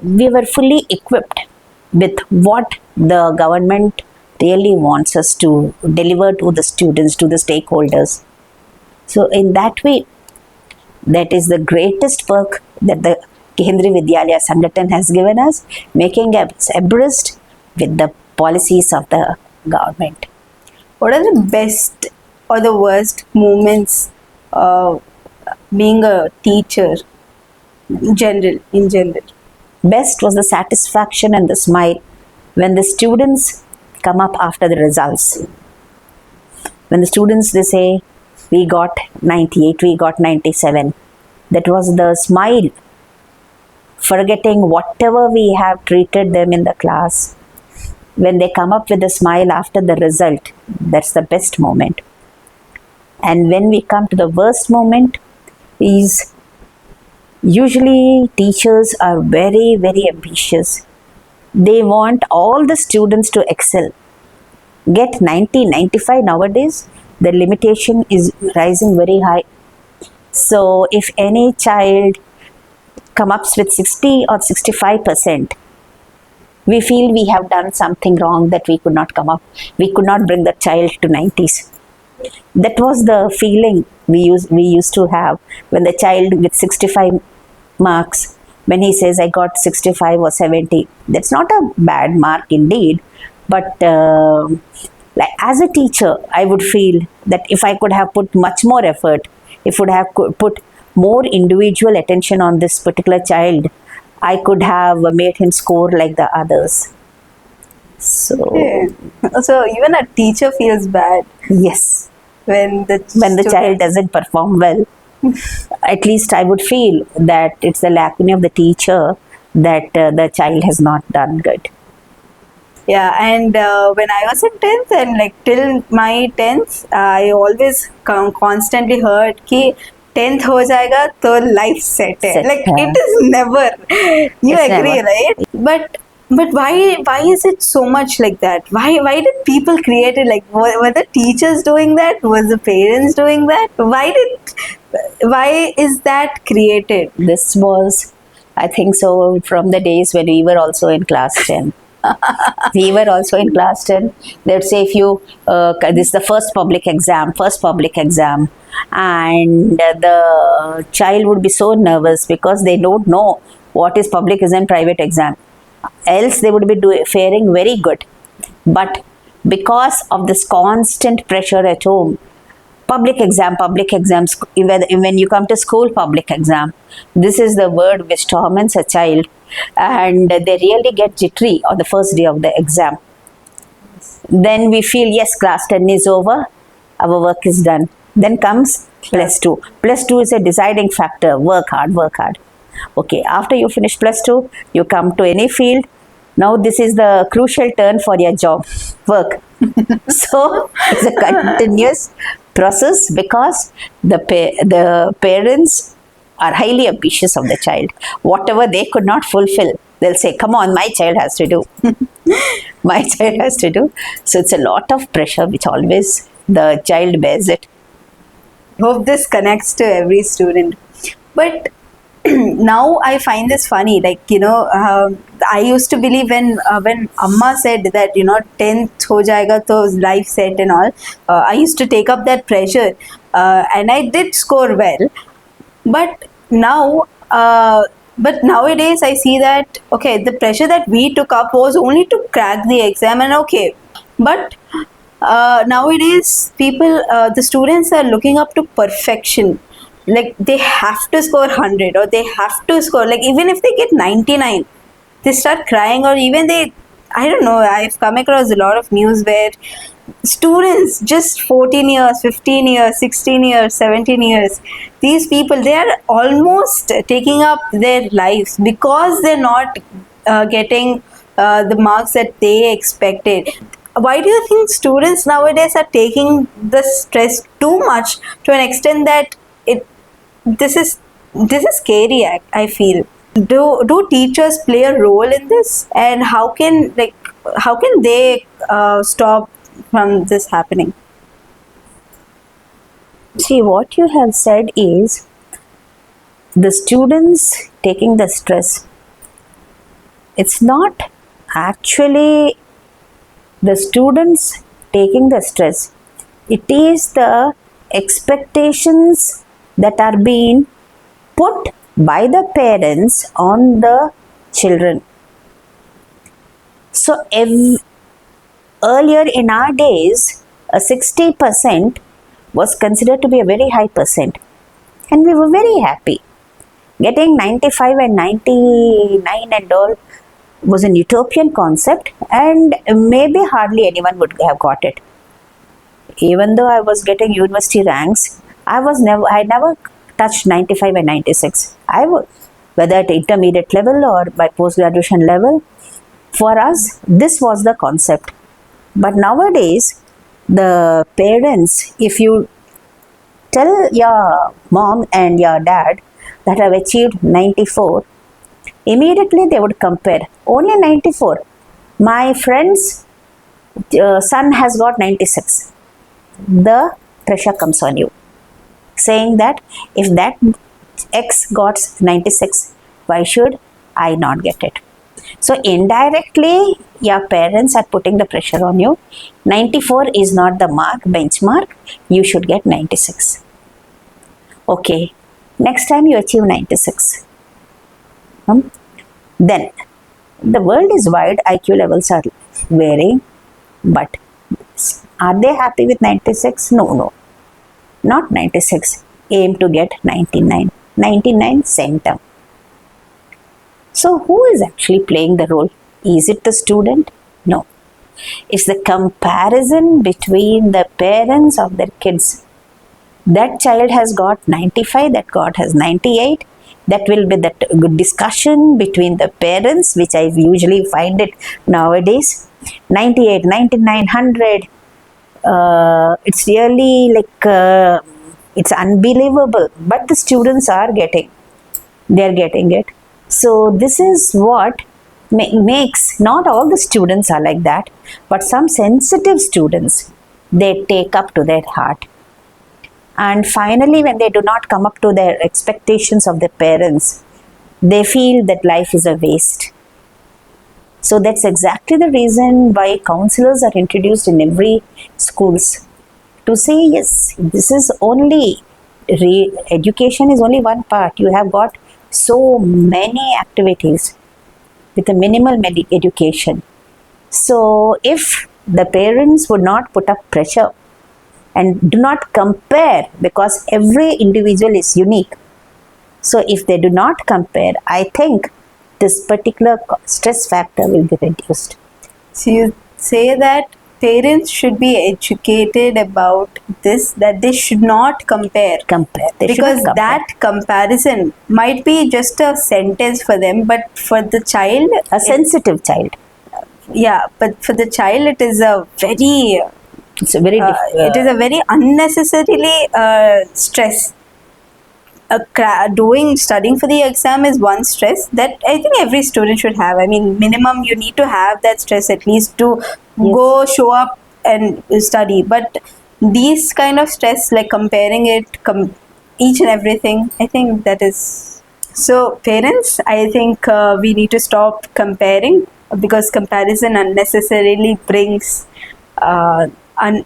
We were fully equipped with what the government really wants us to deliver to the students, to the stakeholders. So in that way, that is the greatest perk that the Kendriya Vidyalaya Sangathan has given us, making us abreast with the policies of the government. What are the best or the worst moments being a teacher in general? Best was the satisfaction and the smile when the students come up after the results. When the students, they say, we got 98, we got 97. That was the smile, forgetting whatever we have treated them in the class. When they come up with a smile after the result, that's the best moment. And when we come to the worst moment, is usually teachers are very, very ambitious. They want all the students to excel. Get 90, 95 nowadays, the limitation is rising very high. So if any child comes up with 60 or 65%, we feel we have done something wrong, that we could not come up. We could not bring the child to 90s. That was the feeling we used to have when the child with 65 marks, when he says I got 65 or 70. That's not a bad mark indeed, but like as a teacher, I would feel that if I could have put much more effort, if would have put more individual attention on this particular child, I could have made him score like the others. So, Yeah. So even a teacher feels bad yes, when the child doesn't perform well. At least I would feel that it's the lacking of the teacher that the child has not done good. Yeah, and when I was in 10th and like till my 10th, I always constantly heard कि 10th हो जाएगा तो life set है. Set Like है. it is never. You It's agree, never. right? But why is it so much like that? Why did people create it? Like were the teachers doing that? Was the parents doing that? Why is that created? This was, I think so, from the days when we were also in class 10. We were also in class 10. They'd say if you, this is the first public exam, and the child would be so nervous because they don't know what is public exam, private exam. Else they would be faring very good. But because of this constant pressure at home, public exams, when you come to school, public exam, this is the word which torments a child, and they really get jittery on the first day of the exam. Then we feel, yes, class 10 is over, our work is done. Then comes plus 2. Plus 2 is a deciding factor. Work hard. Okay, after you finish plus 2, you come to any field, Now this is the crucial turn for your job, work. So it's a continuous process because the parents are highly ambitious of the child. Whatever they could not fulfill, they'll say, come on, my child has to do. My child has to do. So it's a lot of pressure which always the child bears it. Hope this connects to every student. But now I find this funny. Like, I used to believe when Amma said that 10th ho jayega to life set and all. I used to take up that pressure, and I did score well. But now, but nowadays I see that okay, the pressure that we took up was only to crack the exam, and okay, but nowadays the students are looking up to perfection. Like they have to score 100 or they have to score, like even if they get 99, they start crying, or even they, I don't know, I've come across a lot of news where students just 14 years, 15 years, 16 years, 17 years, these people, they are almost taking up their lives because they're not getting the marks that they expected. Why do you think students nowadays are taking the stress too much to an extent that this is scary? I feel. Do teachers play a role in this, and how can they stop from this happening? See, what you have said is the students taking the stress. It's not actually the students taking the stress. It is the expectations that are being put by the parents on the children. So earlier in our days, a 60% was considered to be a very high percent, and we were very happy. Getting 95 and 99 and all was an utopian concept, and maybe hardly anyone would have got it. Even though I was getting university ranks, I never touched 95 and 96. Whether at intermediate level or by post-graduation level, for us, this was the concept. But nowadays, the parents, if you tell your mom and your dad that I've achieved 94, immediately they would compare. Only 94. My friend's son has got 96. The pressure comes on you, saying that if that X got 96, why should I not get it? So indirectly, your parents are putting the pressure on you. 94 is not the benchmark. You should get 96. Okay, next time you achieve 96. Then, the world is wide, IQ levels are varying, but are they happy with 96? No. Not 96. Aim to get 99. 99 centum. So who is actually playing the role? Is it the student? No. It's the comparison between the parents of their kids. That child has got 95, that God has 98. That will be that good discussion between the parents, which I usually find it nowadays. 98, 99, 100. It's really like, it's unbelievable. But the students are getting it. So this is what makes, not all the students are like that, but some sensitive students, they take up to their heart. And finally, when they do not come up to their expectations of their parents, they feel that life is a waste. So that's exactly the reason why counselors are introduced in every schools, to say, yes, this is only, education is only one part. You have got so many activities with a minimal education. So if the parents would not put up pressure and do not compare, because every individual is unique. So if they do not compare, I think this particular stress factor will be reduced. So you say that parents should be educated about this, that they should not compare. Because that comparison might be just a sentence for them, but for the child, a sensitive child, Yeah, but for the child, it is a very It's a very it is a very unnecessarily stress. Studying for the exam is one stress that I think every student should have. I mean, minimum you need to have that stress at least to go show up and study. But these kind of stress, like comparing it, each and everything, I think that is so. Parents, I think we need to stop comparing because comparison unnecessarily brings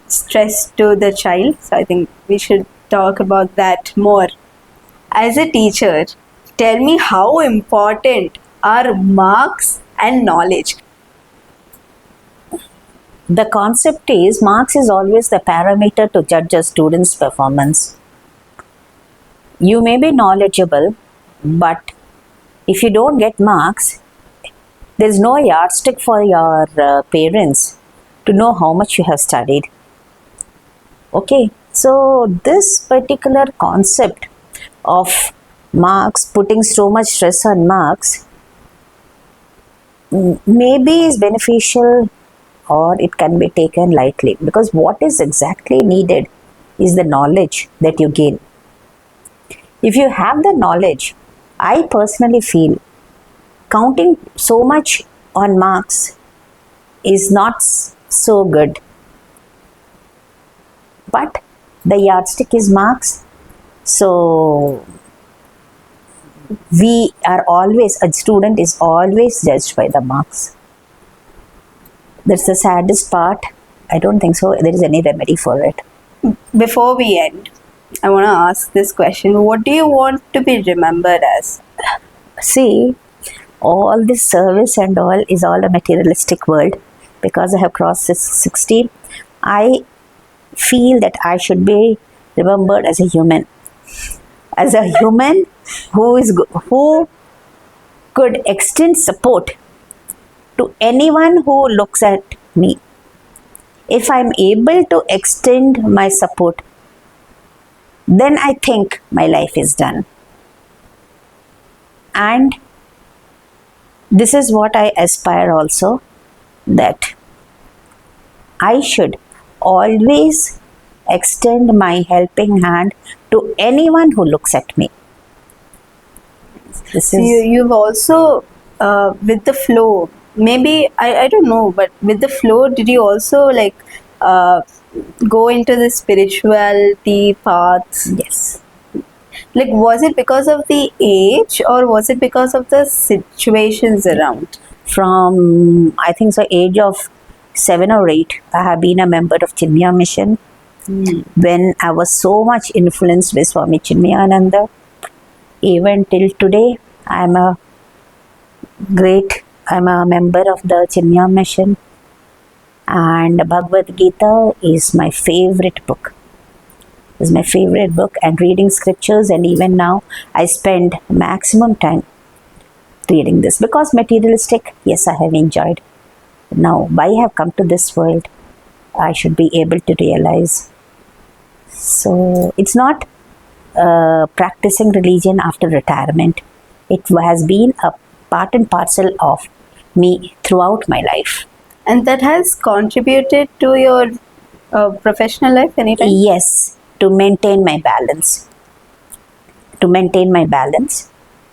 stress to the child. So I think we should talk about that more. As a teacher, tell me how important are marks and knowledge? The concept is marks is always the parameter to judge a student's performance. You may be knowledgeable, but if you don't get marks, there's no yardstick for your parents to know how much you have studied. Okay, so this particular concept of marks, putting so much stress on marks, maybe is beneficial or it can be taken lightly, because what is exactly needed is the knowledge that you gain. If you have the knowledge, I personally feel counting so much on marks is not so good. But the yardstick is marks. So a student is always judged by the marks. That's the saddest part. I don't think so there is any remedy for it. Before we end, I want to ask this question. What do you want to be remembered as? See, all this service and all is all a materialistic world. Because I have crossed 60, I feel that I should be remembered as a human. As a human who could extend support to anyone who looks at me. If I'm able to extend my support, then I think my life is done. And this is what I aspire also, that I should always extend my helping hand to anyone who looks at me. You've also, with the flow, maybe, I don't know, but with the flow, did you also like go into the spirituality paths? Yes. Like, was it because of the age or was it because of the situations around? From, I think so, age of 7 or 8, I have been a member of Chinmaya Mission. When I was so much influenced by Swami Chinmayananda, even till today, I'm a member of the Chinmaya Mission, and Bhagavad Gita is my favorite book. And reading scriptures, and even now I spend maximum time reading this, because materialistic, yes, I have enjoyed. Now, why I have come to this world, I should be able to realize. So it's not practicing religion after retirement. It has been a part and parcel of me throughout my life. And that has contributed to your professional life anytime? Yes, to maintain my balance.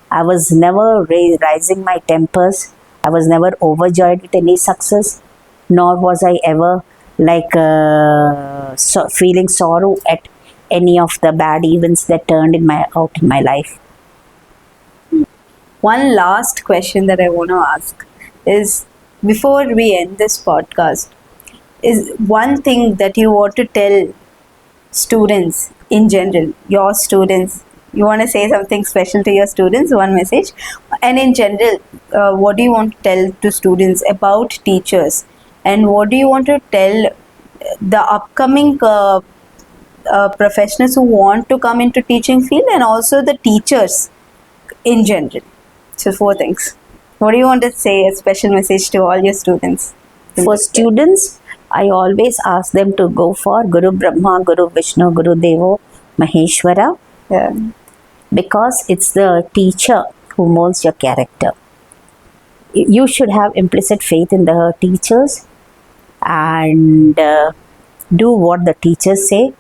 I was never raising my tempers. I was never overjoyed with any success, nor was I ever like feeling sorrow at any of the bad events that turned out in my life. One last question that I want to ask is, before we end this podcast, is one thing that you want to tell students in general, your students? You want to say something special to your students, one message? And in general, what do you want to tell to students about teachers? And what do you want to tell the upcoming professionals who want to come into teaching field, and also the teachers in general? So 4 things. What do you want to say, a special message to all your students? For students, I always ask them to go for Guru Brahma, Guru Vishnu, Guru Devo, Maheshwara. Because it's the teacher who molds your character. you should have implicit faith in the teachers and do what the teachers say.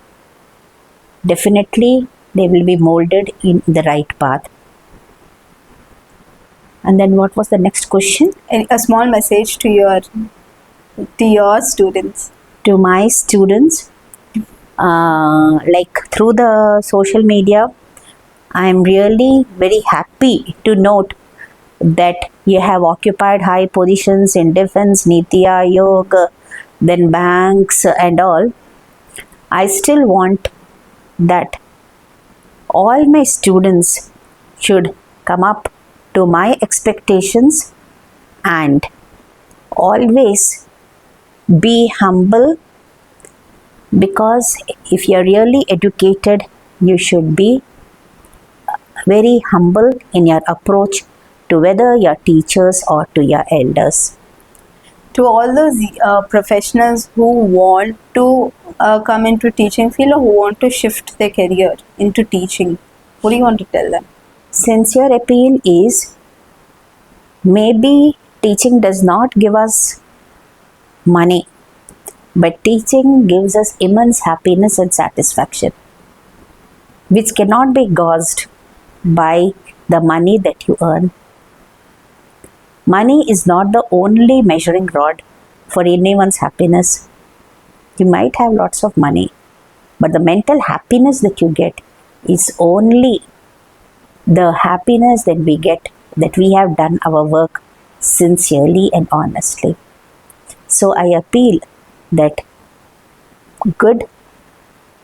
Definitely, they will be molded in the right path. And then, what was the next question? A small message to your students. To my students, like through the social media, I am really very happy to note that you have occupied high positions in defense, Niti Aayog, then banks and all. I still want that all my students should come up to my expectations and always be humble, because if you're really educated, you should be very humble in your approach to whether your teachers or to your elders. To all those professionals who want to come into teaching field or who want to shift their career into teaching, what do you want to tell them? Sincere appeal is, maybe teaching does not give us money, but teaching gives us immense happiness and satisfaction, which cannot be gauged by the money that you earn. Money is not the only measuring rod for anyone's happiness. You might have lots of money, but the mental happiness that you get is only the happiness that we get that we have done our work sincerely and honestly. So I appeal that good,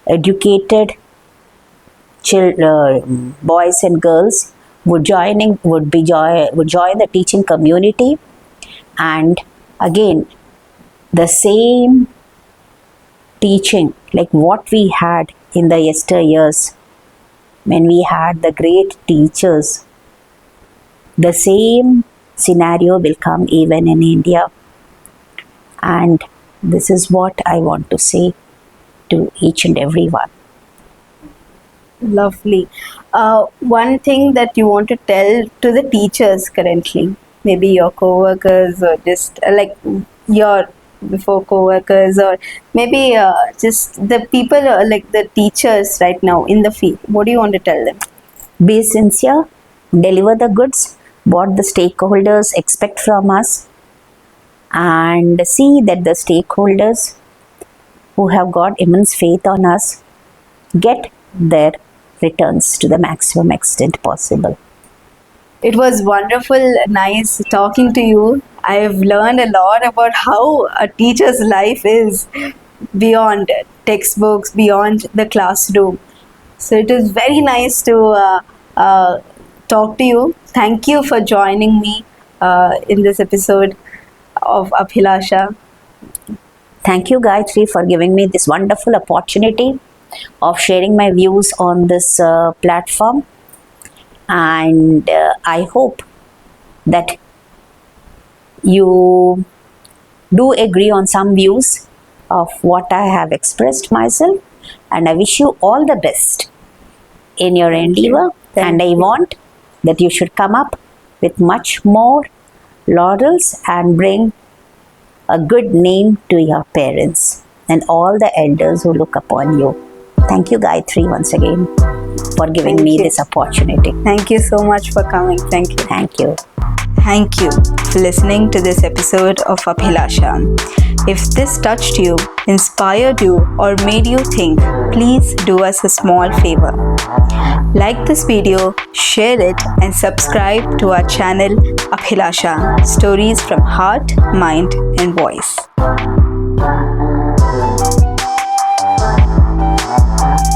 educated boys and girls would join the teaching community, and again the same teaching like what we had in the yesteryears when we had the great teachers. The same scenario will come even in India, and this is what I want to say to each and every one. Lovely. One thing that you want to tell to the teachers currently, maybe your co-workers or just like your before co-workers, or maybe just the people like the teachers right now in the field, what do you want to tell them? Be sincere, deliver the goods, what the stakeholders expect from us, and see that the stakeholders who have got immense faith on us get their returns to the maximum extent possible. It was wonderful, nice talking to you. I've learned a lot about how a teacher's life is beyond textbooks, beyond the classroom. So it is very nice to talk to you. Thank you for joining me in this episode of Abhilasha. Thank you, Gayatri, for giving me this wonderful opportunity of sharing my views on this platform. And I hope that you do agree on some views of what I have expressed myself. And I wish you all the best in your endeavor. And I want that you should come up with much more laurels and bring a good name to your parents and all the elders who look upon you. Thank you, Gayatri, once again for giving me this opportunity. Thank you so much for coming. Thank you. Thank you. Thank you for listening to this episode of Abhilasha. If this touched you, inspired you, or made you think, please do us a small favor. Like this video, share it, and subscribe to our channel Abhilasha, Stories from Heart, Mind, and Voice.